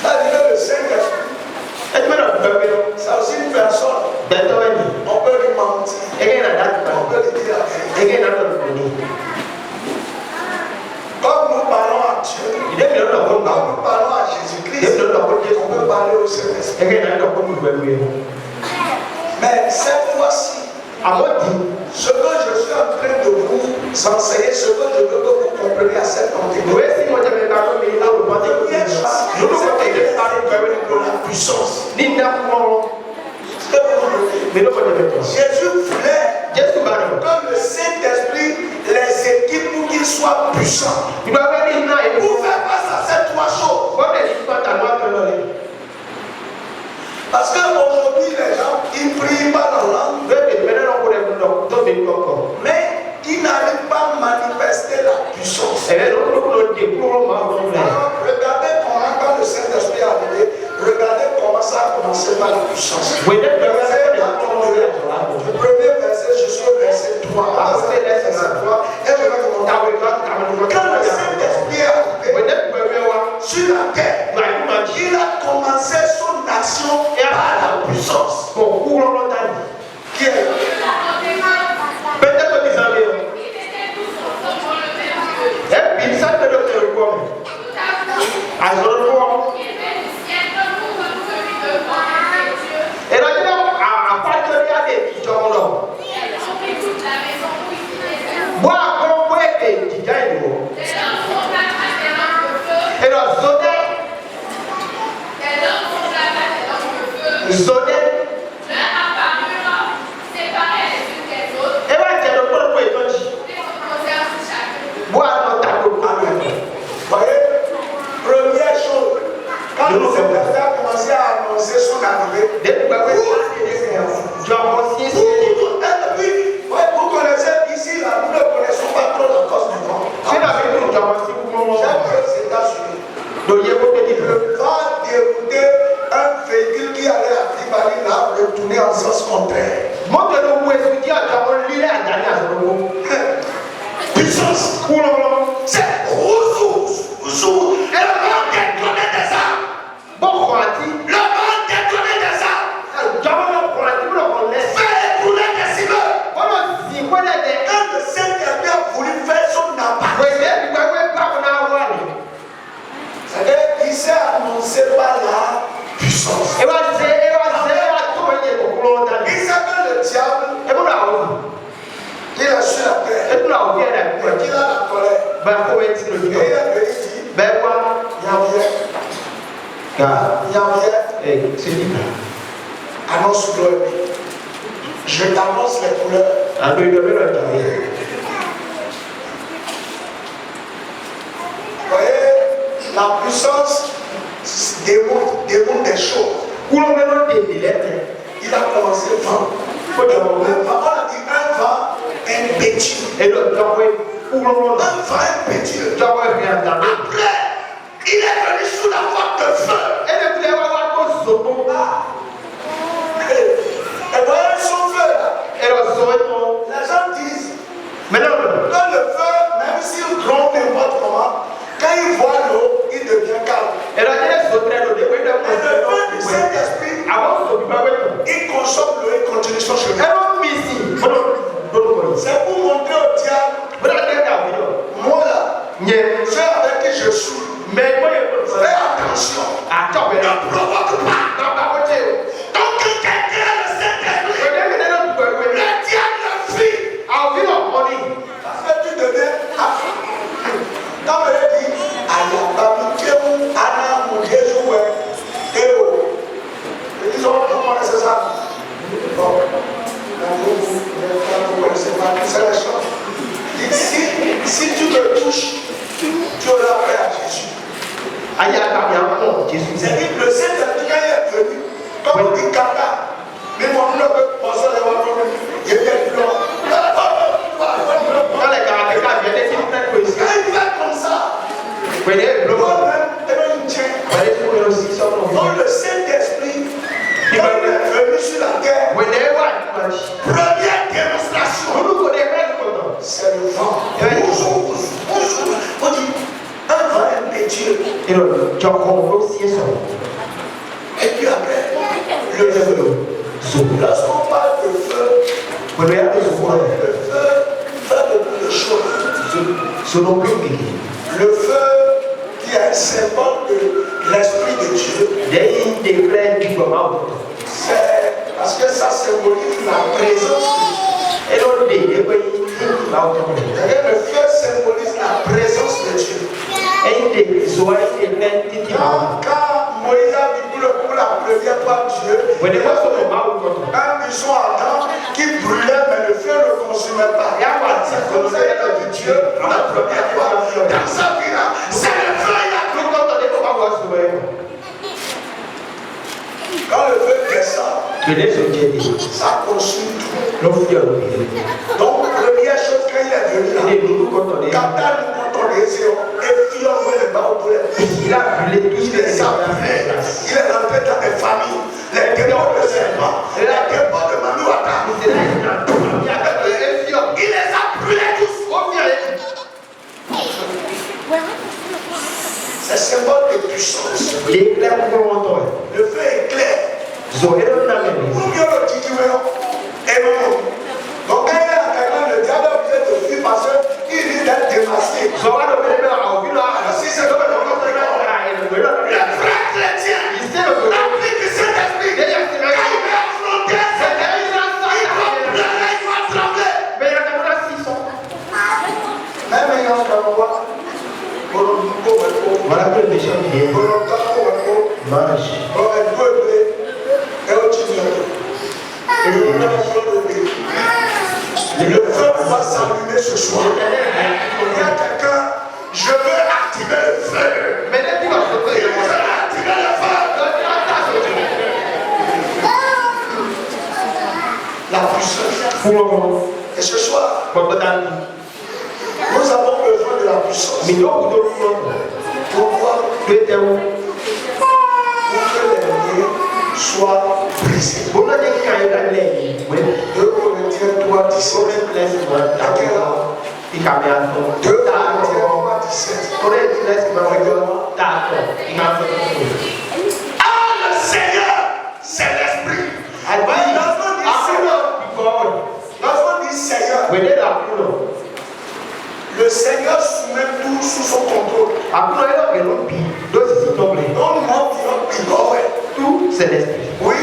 Ça dit que le Saint-Esprit, c'est aussi une personne. On peut lui mentir. On peut lui dire la vérité. Comme nous parlons à Dieu, comme nous parlons à Jésus-Christ, on peut parler au Saint-Esprit. Mais cette fois-ci, ce que je suis en train de vous enseigner, ce que je veux que vous compreniez à cette antenne, de la puissance. Jésus voulait que le Saint-Esprit les équipe pour qu'ils soient puissants. Pour faire face à ces trois choses. Parce qu'aujourd'hui, les gens, ils prient pas dans la langue. Mais ils n'arrivent pas à manifester la puissance. Regardez comment quand le Saint-Esprit est arrivé, regardez comment ça a commencé par la puissance. Le premier verset jusqu'au verset 3. Et je vais vous montrer. Quand le Saint-Esprit est arrivé sur la terre, il a commencé son action par la puissance. Qui est quand le Saint-Esprit a commencé à annoncer son arrivée, vous connaissez ici, là, nous ne connaissons pas trop la cause du vent. J'aime aux États-Unis. Le vent déroutait un véhicule qui allait à Tripoli, là, retourner en sens contraire. Puissance. C'est Rousou. Et le vent détonnait des arbres. Le vent détonnait des arbres. Fait ébouler des immeubles. Quand le Saint-Esprit a voulu faire son apparition, qu'il a la colère. Ben, comment est-ce que Et il a dit, ben, quoi? C'est dit. annonce-le. Je t'annonce les couleurs. Vous voyez, la puissance démontre des choses. Il a commencé vent. On a dit un vent impétueux. Un vent impétueux. Après, il est venu sous la forme de feu. Et voyez son feu là. Les gens disent, quand le feu, même s'il gronde n'importe comment, quand il voit l'eau, il devient calme. Et le feu du Saint-Esprit, il consomme l'eau et continue son chemin. C'est pour montrer au diable, moi là, ceux avec qui je suis, fais attention, ne provoque pas. Donc quelqu'un a le Saint-Esprit, le diable le fuit. Parce que tu deviens quand on dit, ils ont commencé ça. Bon, vous connaissez pas, c'est la chose. Si tu me touches, tu auras fait à Jésus. C'est-à-dire que le Saint-Esprit, quand il est venu, comme on dit Kaka, mais mon nom peut penser à l'évangile, il était plus long. Quand il fait comme ça, toi-même, donc le Saint-Esprit, quand il est venu sur la terre, première démonstration, c'est le vent. On dit un vent impétueux. Et puis après, le feu. Lorsqu'on parle de feu, le feu fait beaucoup de choses. Le feu qui est un symbole de l'Esprit de Dieu. C'est parce que ça symbolise la présence de Dieu. Le feu symbolise la présence de Dieu. Quand Moïse a dit pour le coup la première fois Dieu, un buisson ardent qui brûlait mais le feu ne le consumait pas. C'est comme ça qu'il a vu Dieu pour la première fois dans sa vie là. C'est le feu, il a tout entendu. Quand le feu descend, ça consume tout. Donc, première chose quand il est venu là, quand t'as nous quand on les et Fion les bas au poulet, il a brûlé tout ce qui les a brûlés. Il est rentré dans les familles, les démons de serpent, les démons de Manouata. Il les a brûlés tous. C'est symbole de puissance. Le feu est clair. Pour mieux le tituer, et non. Donc quand il est à quelqu'un, le diable est obligé de fuir parce qu'il risque d'être démasqué. Si c'est le frère chrétien, applique le Saint-Esprit. Quand il va affronter, il va pleurer, il va trembler. Même ayant dans le roi, voilà que le péché est le feu va s'allumer ce soir. Il y a quelqu'un, je veux activer le feu. Mais je veux activer le feu. La puissance. Et ce soir, nous avons besoin de la puissance. Pourquoi? Pour que les liens soient brisés. 2 Corinthiens 3:17. 2 Corinthiens 3:17. Ah, le Seigneur, c'est l'Esprit. Lorsqu'on dit Seigneur, le Seigneur soumet tout sous son contrôle. Tout c'est l'esprit. Oui.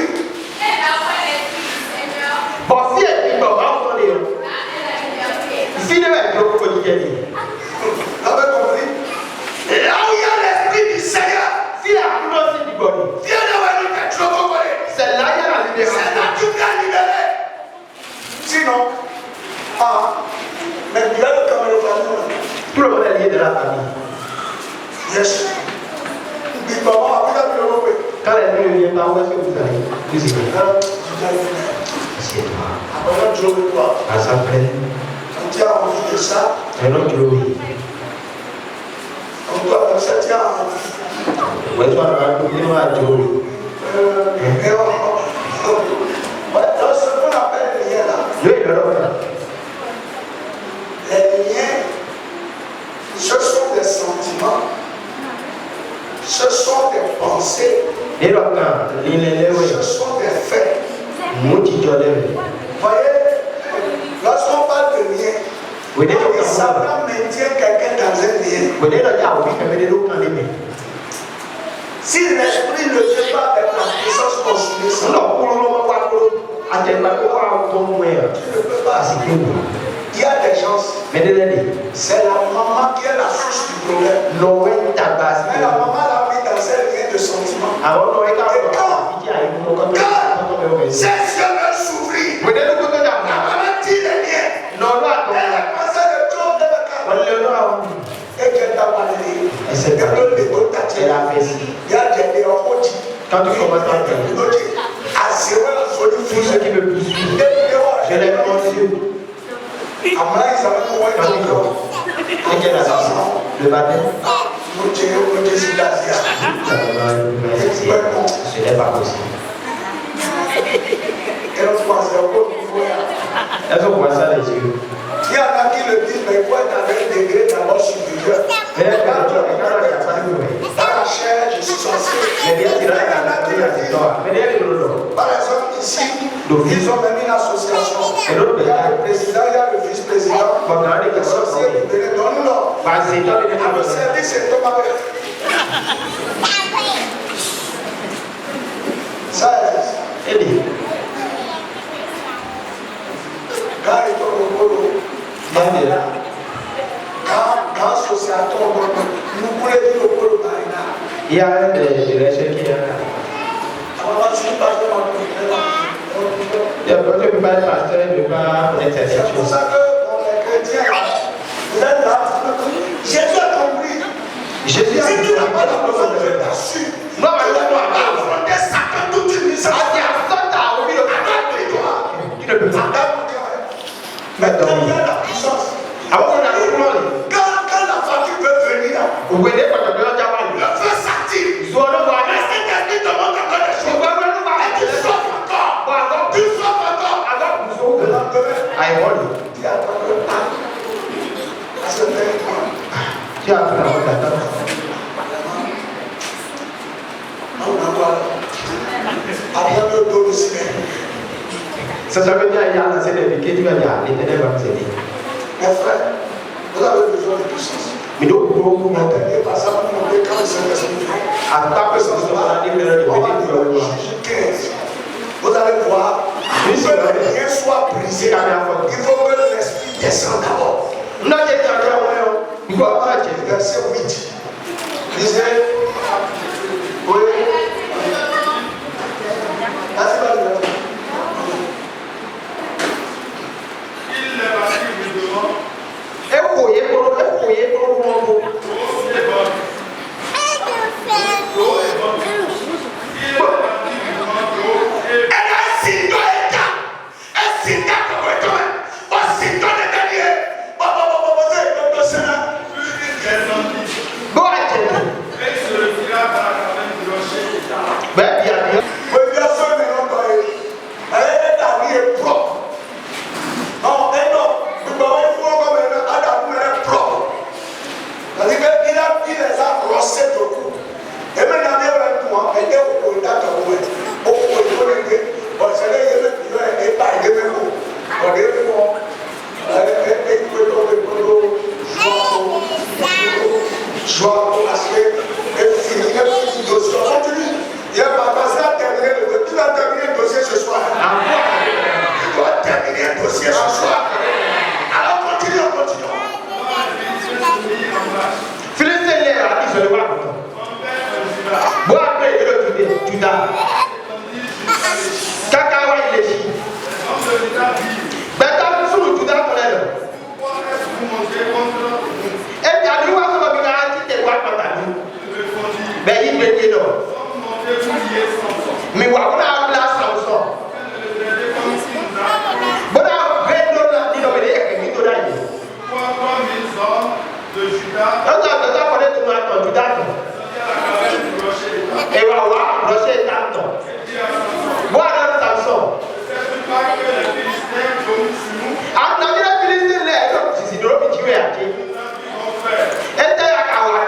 Si Tout le monde est lié de la famille. Yes. Quand l'ennemi ne vient pas, où est-ce que vous allez? Vous y allez. Assieds-toi. À sa plaine. Tu as envie de ça? Un autre glory. On doit faire ça, tu as envie. Ouais, toi, on va glory. Dans ce qu'on appelle les liens là. Oui, le lien. Les liens, ce sont des sentiments, ce sont des pensées, Et le camp, ce sont des faits. Mouti Jolem. Voyez, lorsqu'on parle de lien, Oui, et Satan maintient quelqu'un dans un lien. vous avez déjà oublié que vous avez des. Si l'esprit ne vient pas avec la puissance consumée, ça, Non, pour le moment, tu ne peux pas. il y a des gens, c'est la maman qui est la source du problème. Mais la maman l'a mis dans un lien de sentiment. Et quand ses yeux veulent s'ouvrir, la maman dit les liens. Elle a pensé de trop de la et qu'elle t'a parlé. C'est pas. Elle a fait ça. Il y a des dérogations. Quand tu commences à faire tout ce qui me poursuit, je les prends Dieu. Quand tu commences, et qu'elle a dit le matin, ce n'est pas possible. Est-ce qu'on voit ça les yeux? Il y en a qui le disent, mais il faut être avec un degré d'abord supérieur. Dans la chair, je suis censé. Il y en a qui le disent. Par exemple, ici, ils ont même une association. Il y a le président, il y a le vice-président. Les sorciers libérés. Non, non. À le service, c'est comme avec. Ça existe. Quand il tombe au boulot, quand associateur, nous voulons dire au boulot, il y a un directeur qui est là. Il y a pas de pasteur, il ne pas c'est pour ça que les chrétiens, vous êtes là, Jésus a compris. Si tu n'as pas la besoin, je t'assure. Non, mais tu ne dois pas affronter Satan toute une mission. Tu ne peux pas. Mais quand il y a la puissance, quand la fatigue veut venir, le feu s'active. Le Saint-Esprit te montre encore des choses. Et tu souffres encore. Tu souffres encore. Le lendemain, tu attends le temps. À ce moment, Tu as pris la route d'attente. après le dos aussi. Ça veut dire qu'il y a lancé des piquets, tu vas dire, l'Éternel va nous aider. Mes frères, vous avez besoin de puissance. Mais donc, vous N'entendez pas ça, vous montez quand le Saint-Esprit vient. à ta personne, vous Vous allez voir, pour que rien soit brisé, il faut que l'esprit descende d'abord. Verset 8. Lisez. Oui. Quand tu as connaître tout le monde, tu t'attends. Et voilà, rocher est tantôt. Voilà dans Samson. Ah, tu as vu la Philistine là, c'est drôle que tu es acheté. Elle t'a accablé.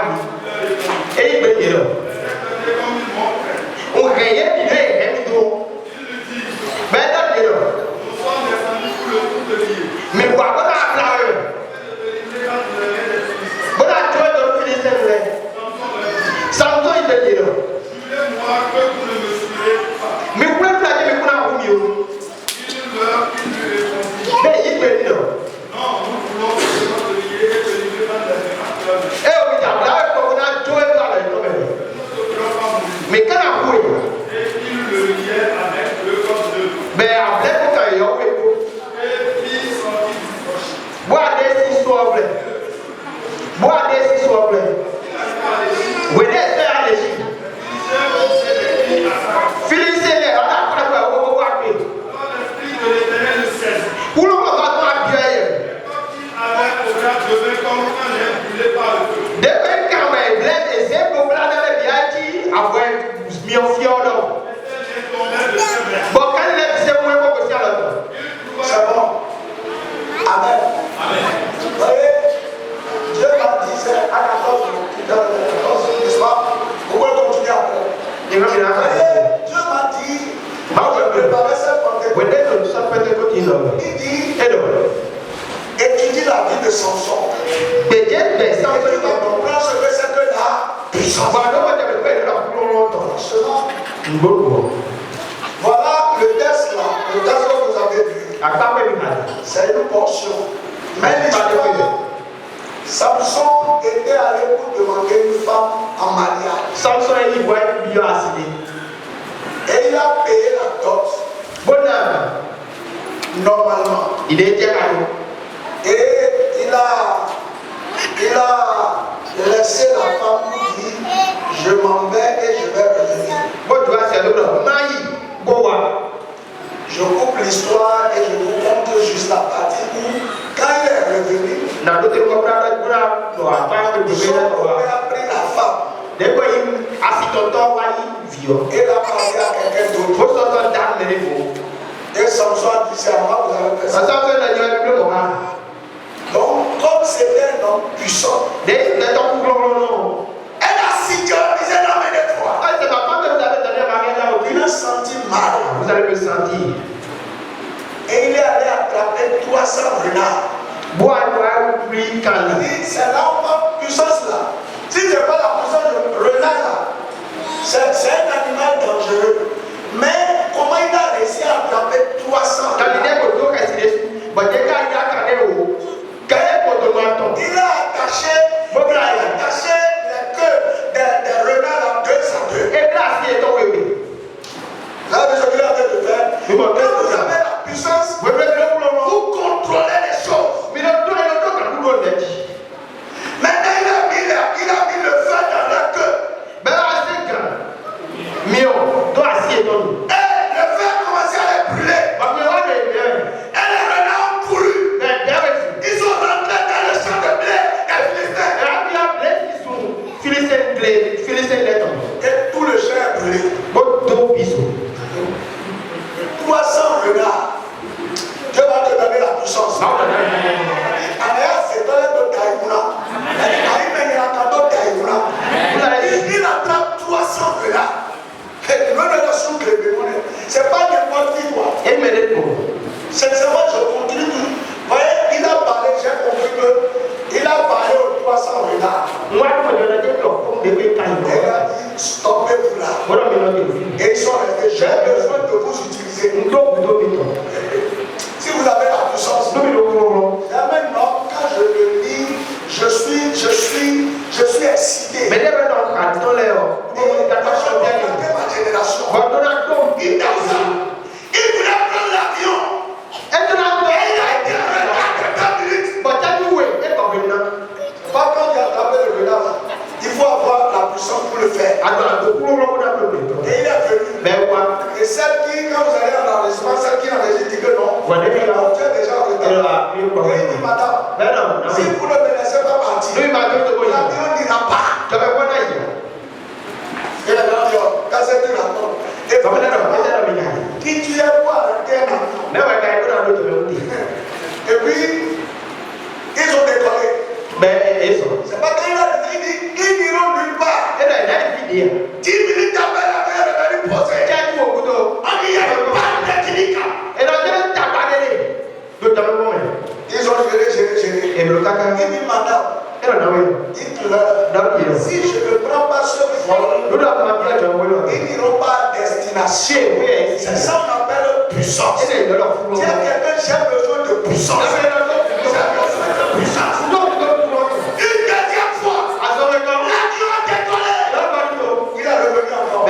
Et il peut dire. On réel, il est tout. Mais t'as dit. Mais quoi, on a appelé. On a tué le Philistin là. Samson il peut dire. Mais vous pouvez plaquer, mais vous n'avez pas mieux. Mais il peut dire. Eh oui, là, on a tué dans le domaine. Mais quand on a joué, mais après, quand on a joué, bois des six soirs, bois des six soirs. Oui, des frères à l'Égypte. Philistin, on a pas de quoi. Pour le moment, on a bien. Depuis quand même, les exemples de la bien dit, après, bien fier. Bon, quand il est c'est moins bon que ça. C'est bon. Amen. Vous voyez, Dieu m'a dit, c'est à 14, n'est-ce pas? Vous pouvez continuer après. Dieu m'a dit, je préparais cette Pentecôte. Il dit, étudie la vie de Samson. Et tu comprends ce que c'est que la puissance. Voilà le test là, le test que vous avez vu. C'est une portion. Mais l'histoire, Samson était allé pour demander une femme en mariage. Samson est ivoire, bien assis. Et il a payé la dot. Bonhomme. Normalement. Il est déjà là. Et il a laissé la femme lui dire, je m'en vais et je vais revenir. Je coupe l'histoire et je vous montre juste la partie où, quand il est revenu, son père a pris la femme et l'a mariée à quelqu'un d'autre. Et Samson a dit, c'est à moi que vous avez fait ça. Donc, comme c'était un homme puissant, elle a sécurisé la main de toi. Il a senti mal. Vous allez le sentir. Et il est allé attraper 300 renards. Il dit, c'est là où ma puissance là. Si je n'ai pas la puissance de renard là, c'est un animal dangereux. Mais comment il a réussi à attraper 300 renards? Il a attaché les queues des renards à 2 à 2. Là, ce qu'il a fait de faire. Quand vous avez la puissance, vous contrôlez les choses. Maintenant, il a mis le feu dans la queue. Et le feu a commencé à les brûler. Et les renards ont couru. Ils sont rentrés dans le champ de blé des Philistins. Et tout le champ est brûlé. 300 renards. Dieu va te donner la puissance. Il attrape 300 renards. C'est pas n'importe qui quoi. Sincèrement, je continue tout. Vous voyez, il a parlé, j'ai compris qu'il a parlé aux 300 renards. Et il a dit, stoppez-vous là. Et ils sont restés, j'ai besoin de vous utiliser. Si vous avez la puissance, maintenant, quand je le lis, je suis excité. Et ma génération. Il voulait prendre l'avion. Et il a été arrêté à 4 minutes. Pas quand il a attrapé le renard, il faut avoir la puissance pour le faire. Et il est venu. Et celle qui, quand vous allez en enregistrement, celle qui enregistre dit que non, tu es déjà en retard. Et il dit, madame, si vous ne me laissez pas partir, Dites-leur, si je ne prends pas ce vol, ils n'iront pas à destination. C'est ça qu'on appelle puissance. Tiens, quelqu'un, j'ai besoin de puissance. Une deuxième fois, l'avion a décollé. Il est revenu encore.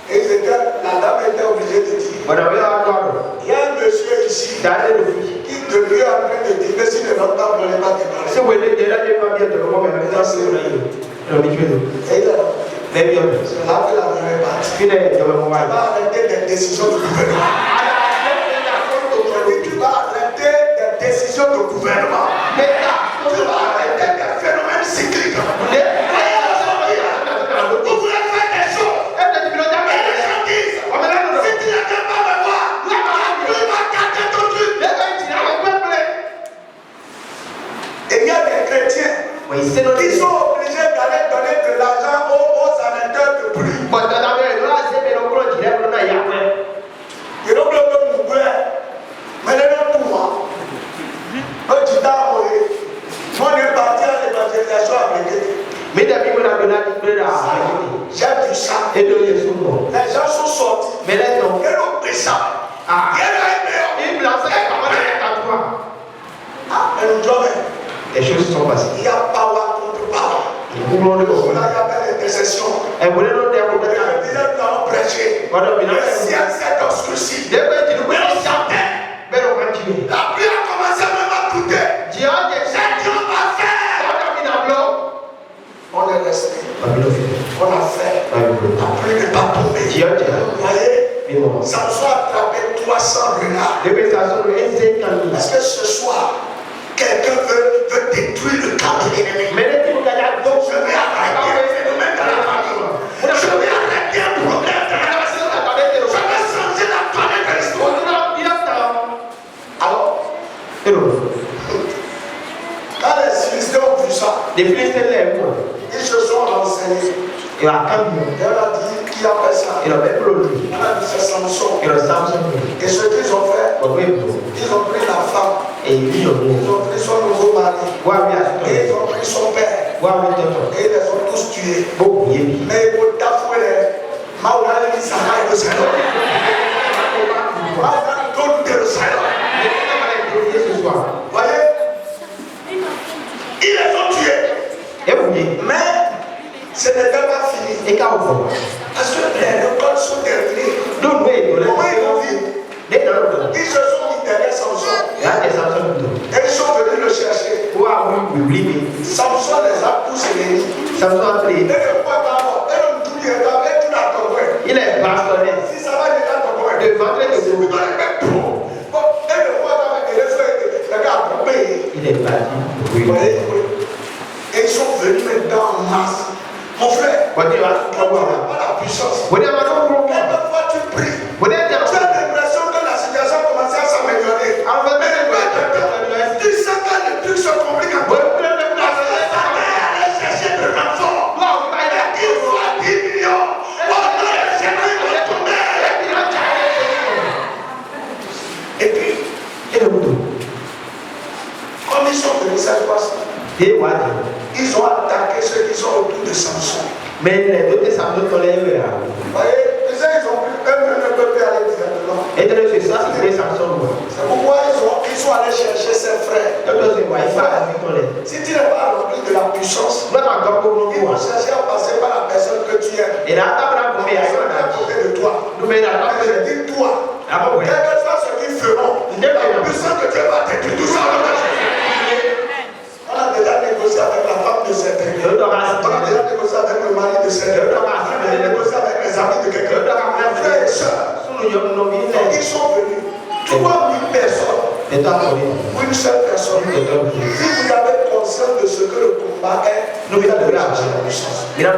Et la dame était obligée de dire, il y a un monsieur ici qui devait en train de dire que si le longtemps ne l'est pas décollé. Et il a c'est là que la vraie partie. Tu vas arrêter des décisions de gouvernement. Tu vas arrêter des décisions de gouvernement. Tu vas arrêter des phénomènes cycliques. Vous voulez faire des choses. Et les gens disent, si tu ne viens pas me voir, tu vas garder ton truc. Et il y a des chrétiens qui sont obligés d'aller donner de l'argent aux amateurs de pluie. Ils n'ont pas de mourir. Mais les gens pour moi. Quand tu t'as envoyé, moi je suis parti à l'évangélisation africaine. J'ai vu ça. Les gens sont sortis. Et l'ont pris ça. Et nous disons, les choses sont passées. il y a power contre power. On a appelé l'intercession. Et nous allons prêcher. Le ciel s'est obscurci. Mais on sentait. La pluie a commencé même à coûter. J'ai dit, on va faire. On est resté. On a fait. La pluie n'est pas tombée. Vous voyez, Samson a attrapé 300 renards. Est-ce que ce soir, quelqu'un veut détruire le cadre de l'ennemi? Je vais arrêter un phénomène de la famille. Je vais arrêter un problème de la nation. Je vais changer la planète de l'histoire. Alors, quand les Philistins ont vu ça, ils se sont renseignés. Et on a dit qui a fait ça. On a dit c'est Samson. Et ce qu'ils ont fait, ils ont pris la femme. Ils ont pris son nouveau mari. Et ils ont pris son père. Et ils les ont tous tués. Mais ils vont tafouer les Maoula qui s'arrêtent de Seigneur. Maoula de Seigneur. Voyez, ils les ont tués. Mais ce n'était pas fini. Parce que les récoltes sont terminées. Comment ils vont vivre? Ils se sont mis derrière Samson. Et ils sont venus le chercher. Samson les a tous unis. Et le poids d'abord, et le tout est là, et tout là, ton frère. Si ça va, il est là, ton frère. Et le poids d'abord, et le gars a coupé. Et ils sont venus maintenant en masse. Mon frère, quand tu n'as pas la puissance, quelquefois tu pries. Tu as l'impression que la situation commence à s'améliorer. Mais tu sais que le truc se complique un peu. Aller chercher de renfort. Il faut 10 millions. Et puis, comme ils sont venus, ça se passe. Ils ont attaqué ceux qui sont autour de Samson. Mais les deux Samson sont les Vous voyez, ils ont pris eux-mêmes ne peuvent plus aller directement. Et de ce ça, c'est Samson. C'est pourquoi ils sont allés chercher ses frères. Si tu n'es pas rempli de la puissance, ils vont chercher à passer par la personne que tu aimes. Et la personne est à côté de toi. Mais je dis toi, quel que soit ce qu'ils feront, la puissance que Dieu va détruire tout ça. On a déjà négocié avec la femme de certains. On a déjà négocié avec le mari de certains. On a déjà négocié avec les amis de quelqu'un. Les frères et sœurs. Ils sont venus. 3000 personnes. Pour une seule personne. Si vous avez conscience de ce que le combat est, nous allons chercher la puissance. 3000.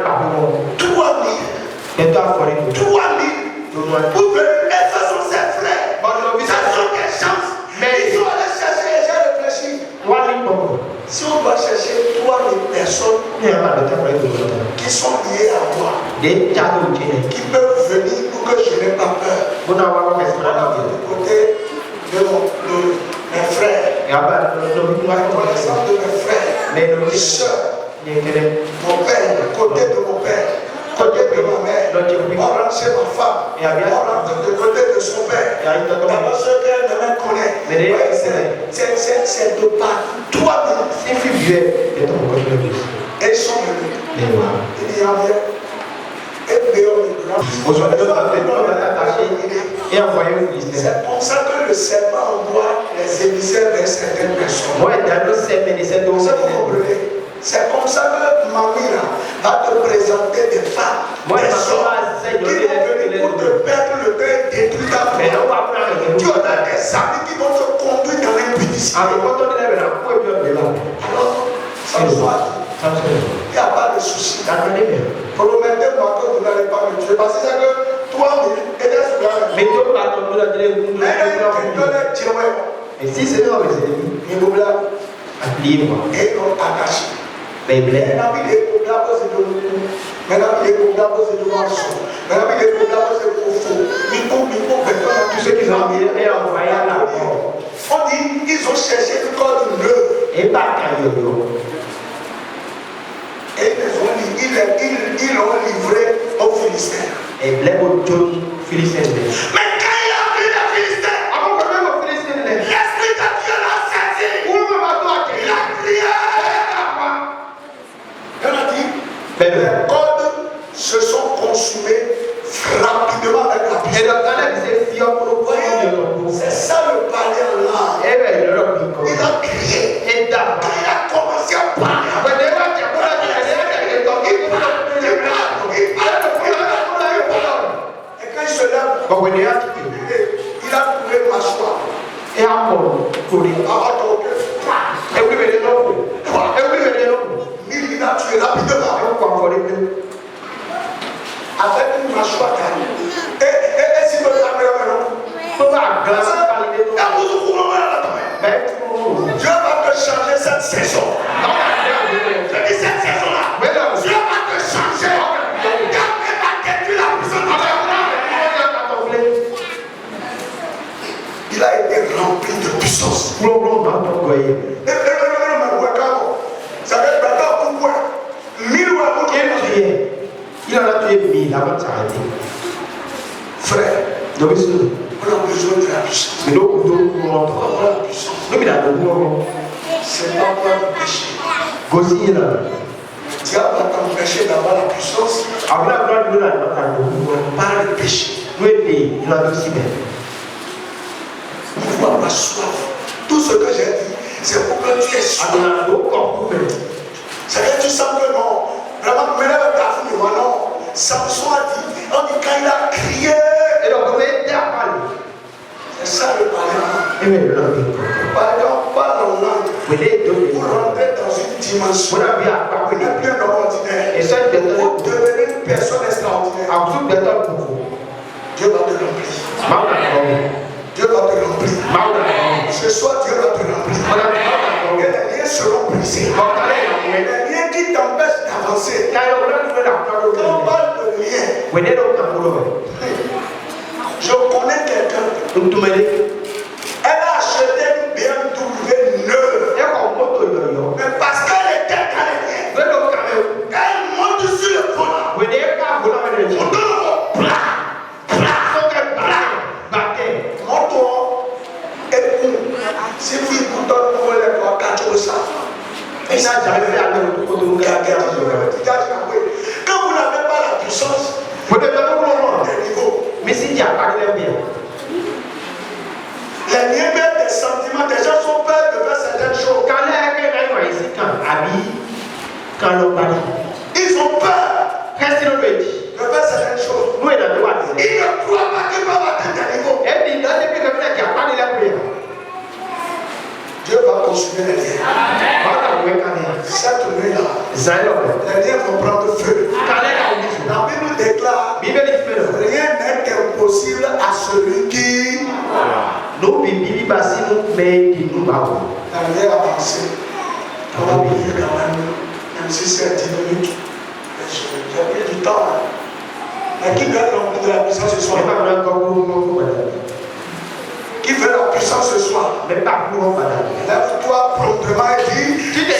Vous venez, et ce sont ses frères. Ce sont des chances. Mais ils sont allés chercher et j'ai réfléchi. Si on doit chercher 3000 personnes qui sont liées à moi, qui peuvent venir pour que je n'ai pas peur, on a du côté de mes frères, on a l'exemple de mes frères, soeur, mon père, côté de mon père, côté de ma mère, on rentre chez ma femme, on rentre de côté de son père. D'abord, ce qu'elle ne me connaît, c'est de par toi-même. Et ils sont venus. Il dit, viens. Et c'est comme ça que le serpent envoie les émissaires vers certaines personnes. Vous comprenez? C'est comme ça que Mamie va te présenter des femmes, des hommes qui vont venir pour te perdre le cœur et détruire ta foi. Tu auras des amis qui vont te conduire dans l'impudicité. Alors, ça soit dit. Il n'y a pas de souci. Promettez-moi que vous n'allez pas me tuer. Parce que c'est que toi, et des souverains. Et si c'est dans les ennemis, ils vous blâment. Et ils ont attaché. Maintenant, il est pour la pose de nous. Maintenant, il est pour la pose de mensonge. Maintenant, il est pour la pose de faux. tous ceux qui ont envoyé à la mort. On dit, ils ont cherché le corps de l'œuf. Et pas Kayoyo. Et ils l'ont livré aux Philistins. Et Blebo John Philistins. Mais quand il a pris les Philistins, l'Esprit de Dieu l'a saisi. Il a crié. Il a dit, les cordes se sont consumées rapidement avec la puissance. C'est ça le parler en langue. Il a crié. Et il a commencé à parler. Et quand il se lève, il a trouvé ma soie. Il a tué rapidement. Avec une mâchoire carrée. Et si vous l'avez Dieu va te changer cette saison. Je dis cette saison-là. Dieu va te changer. Dieu va détruire la puissance. Il a été rempli de puissance. Ça fait maintenant pourquoi 1000 ou il en a tué 1000 avant de s'arrêter. Frère, on a besoin de la puissance. On a la puissance. C'est pas pour le péché. Dieu va t'empêcher d'avoir la puissance par le péché. Il faut avoir soif. Tout ce que j'ai dit, c'est pour que tu aies soif. C'est que tu sens que non. Vraiment, mais là, non. Samson a dit, on dit quand il a crié. C'est ça le parler. Pardon, pas en langue. Pour rentrer dans une dimension. Vous n'êtes plus un homme ordinaire. Pour devenir une personne extraordinaire. Dieu va te remplir. Dieu va te remplir. Ce soir, Dieu va te remplir. Et les liens seront brisés. Les liens qui t'empêchent d'avancer. Quand on parle de liens, je connais quelqu'un. Elle a acheté une BMW neuve. Mais parce qu'elle était canadienne, elle monte sur le volant. On donne le plat. Monte-toi. Et si vous donne pour les voir, quand tu ça. Et ça, j'avais fait avec le coup de mon gars. Quand vous n'avez pas la puissance, vous devez avoir des niveaux. Mais si il y a pas de bien. Les liens mettent des sentiments, des gens sont peur de faire certaines choses. Ils ont peur de faire certaines choses. Ils ne croient pas qu'ils peuvent atteindre des niveaux. Dieu va consumer les liens. Cette nuit-là, les liens vont prendre feu. La Bible déclare rien n'est impossible à celui qui a rien avancé. On va prier quand même, même si c'est 10 minutes. J'ai pris du temps. Mais qui veut remplir de la puissance ce soir? Qui veut la puissance ce soir? Lève-toi promptement et dis, je veux la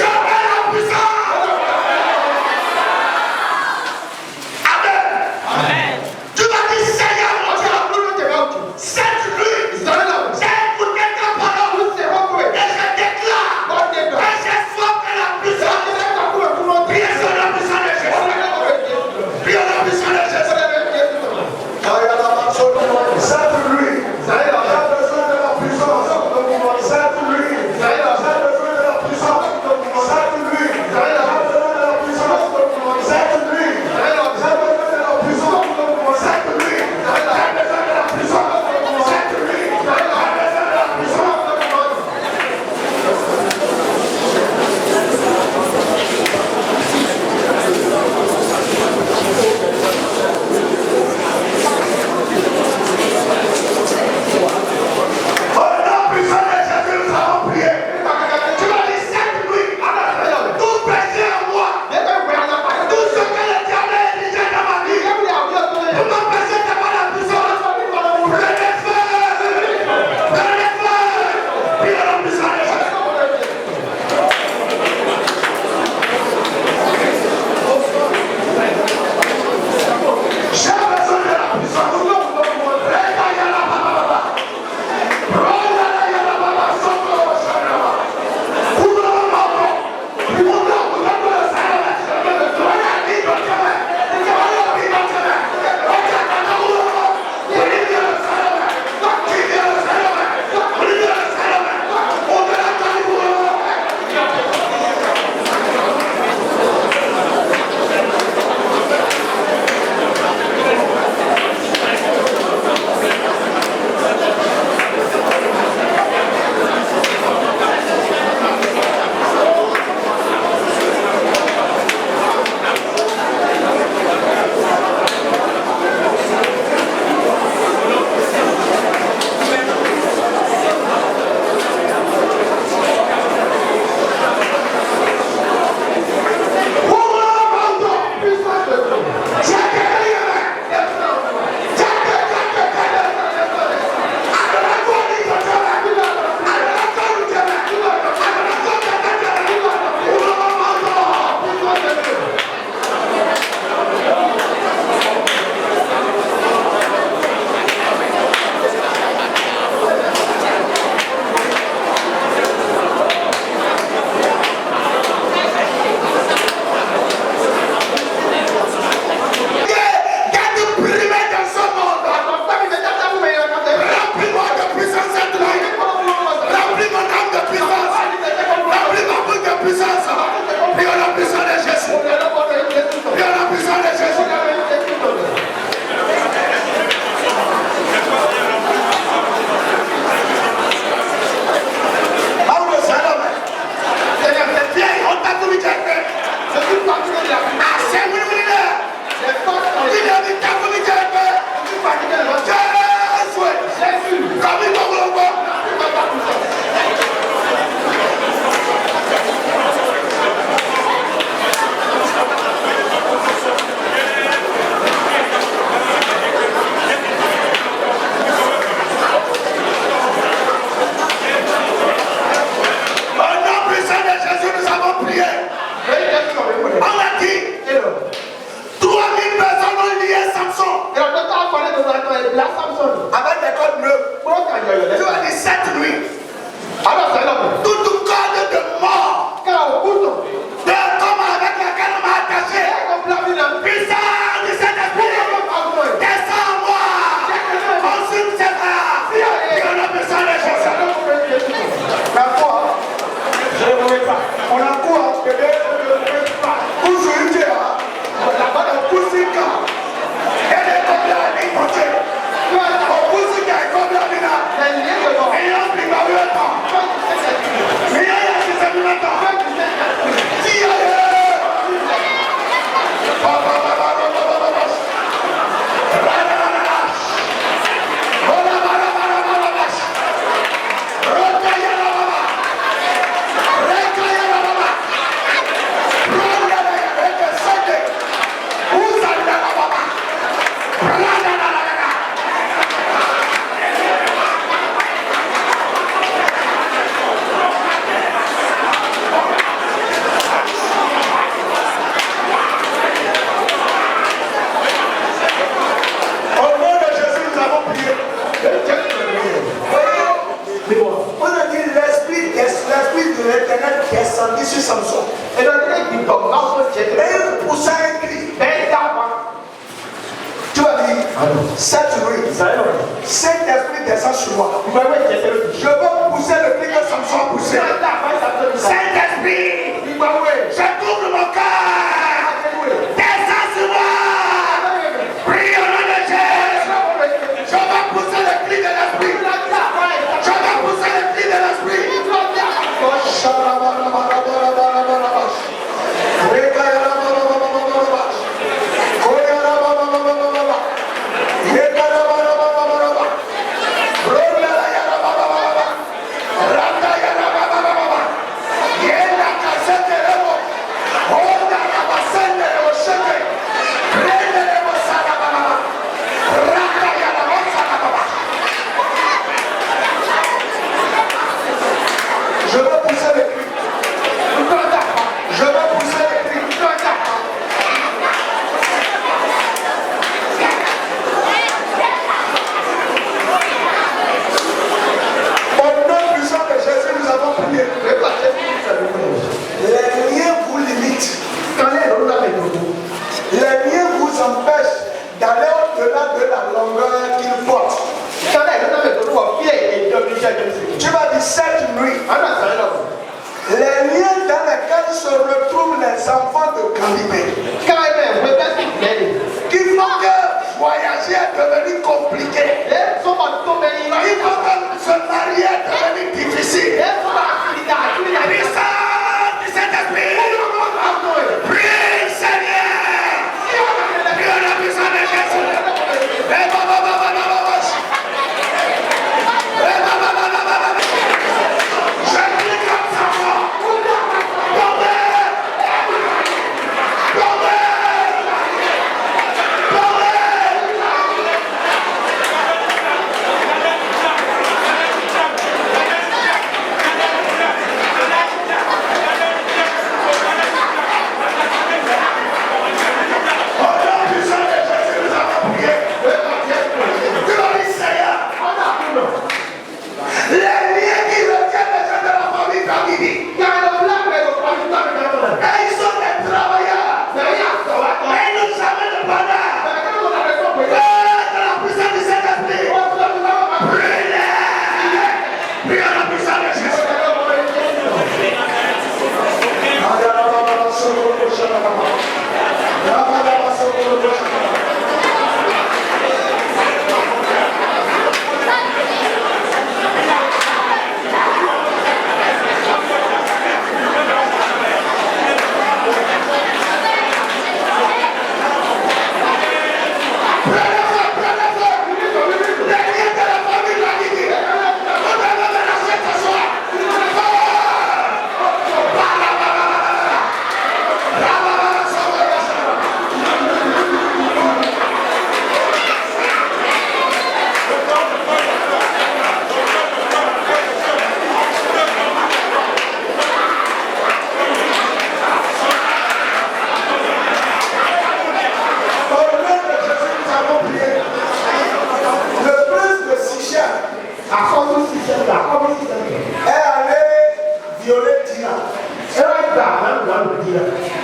3000 personnes ont lié Samson. Avec des codes bleus. Tu as dit cette nuit. Toute corde de mort. De comme avec laquelle on m'a attaché. Puissance de cet esprit. Descends en moi. Consume ses bras. Il y a besoin de Jésus. On a quoi? Sur Samson. Et il poussa un cri. Tu vas dire, cette nuit, Saint-Esprit descend sur moi. Je veux pousser le cri que Samson a poussé. Saint-Esprit, je t'ouvre mon cœur. Descends sur moi. Prie au nom de Jésus. Je vais pousser le cri de l'Esprit. Je vais pousser le cri de l'Esprit. Tu vas dire cette nuit, les liens dans lesquels se retrouvent les enfants de Calibé, qui font que voyager est devenu compliqué, il faut que se marier est devenu difficile. Puissance du Saint-Esprit, prie Seigneur, prie au nom puissant de Jésus. Je prie comme ça.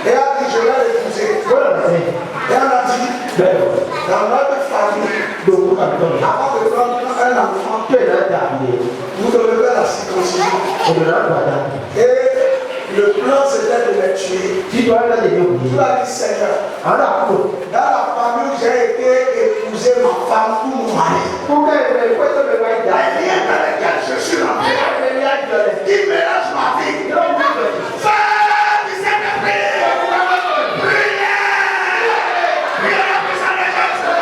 Et a dit, je vais l'épouser. Et on a dit, dans notre famille, avant de prendre un enfant, vous devez faire la circoncision. Et le plan c'était de les tuer. Tu as dit Seigneur, dans la famille où j'ai été épouser ma femme ou mon mari, les liens dans lesquels je suis rentré, qui mélange ma vie. Fais du Saint-Esprit. Priez la puissance de Jésus.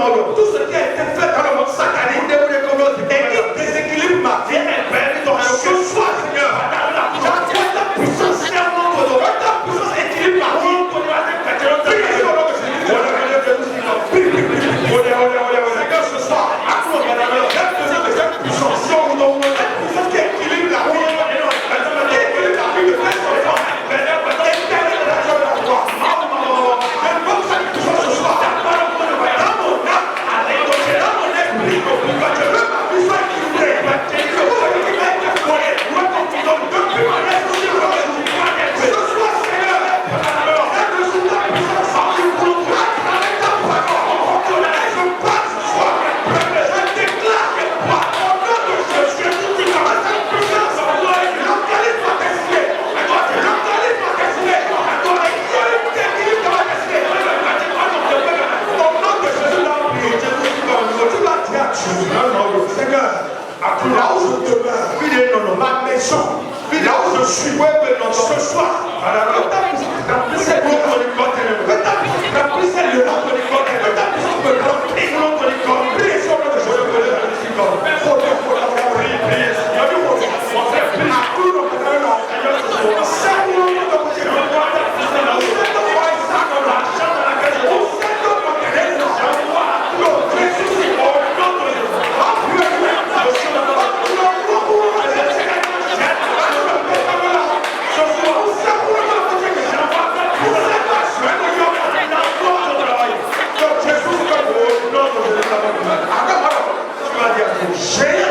Tout ce qui a été fait dans le monde satanique et qui déséquilibre ma vie, ce soir, Seigneur, j'attends ta puissance, ta puissance équilibre ma vie. Seigneur, ce soir, puissance qui équilibre la vie, de tes enfants. Ce soir, dans mon âme, dans mon esprit, je veux ma vie soit équilibrée. Ce soir, Seigneur, aide-le sur ta puissance. Avec ta parole, je parle ce soir. Je déclare que au nom de Jésus, cette puissance, localise ma destinée. Localise ma destinée. Équilibre ma destinée. Au nom de Jésus, tu vas dire à Dieu, Seigneur, là où je demeure, ma maison, là où je suis, ce soir, remplis cette lieu, remplis cette lieu, Jésus,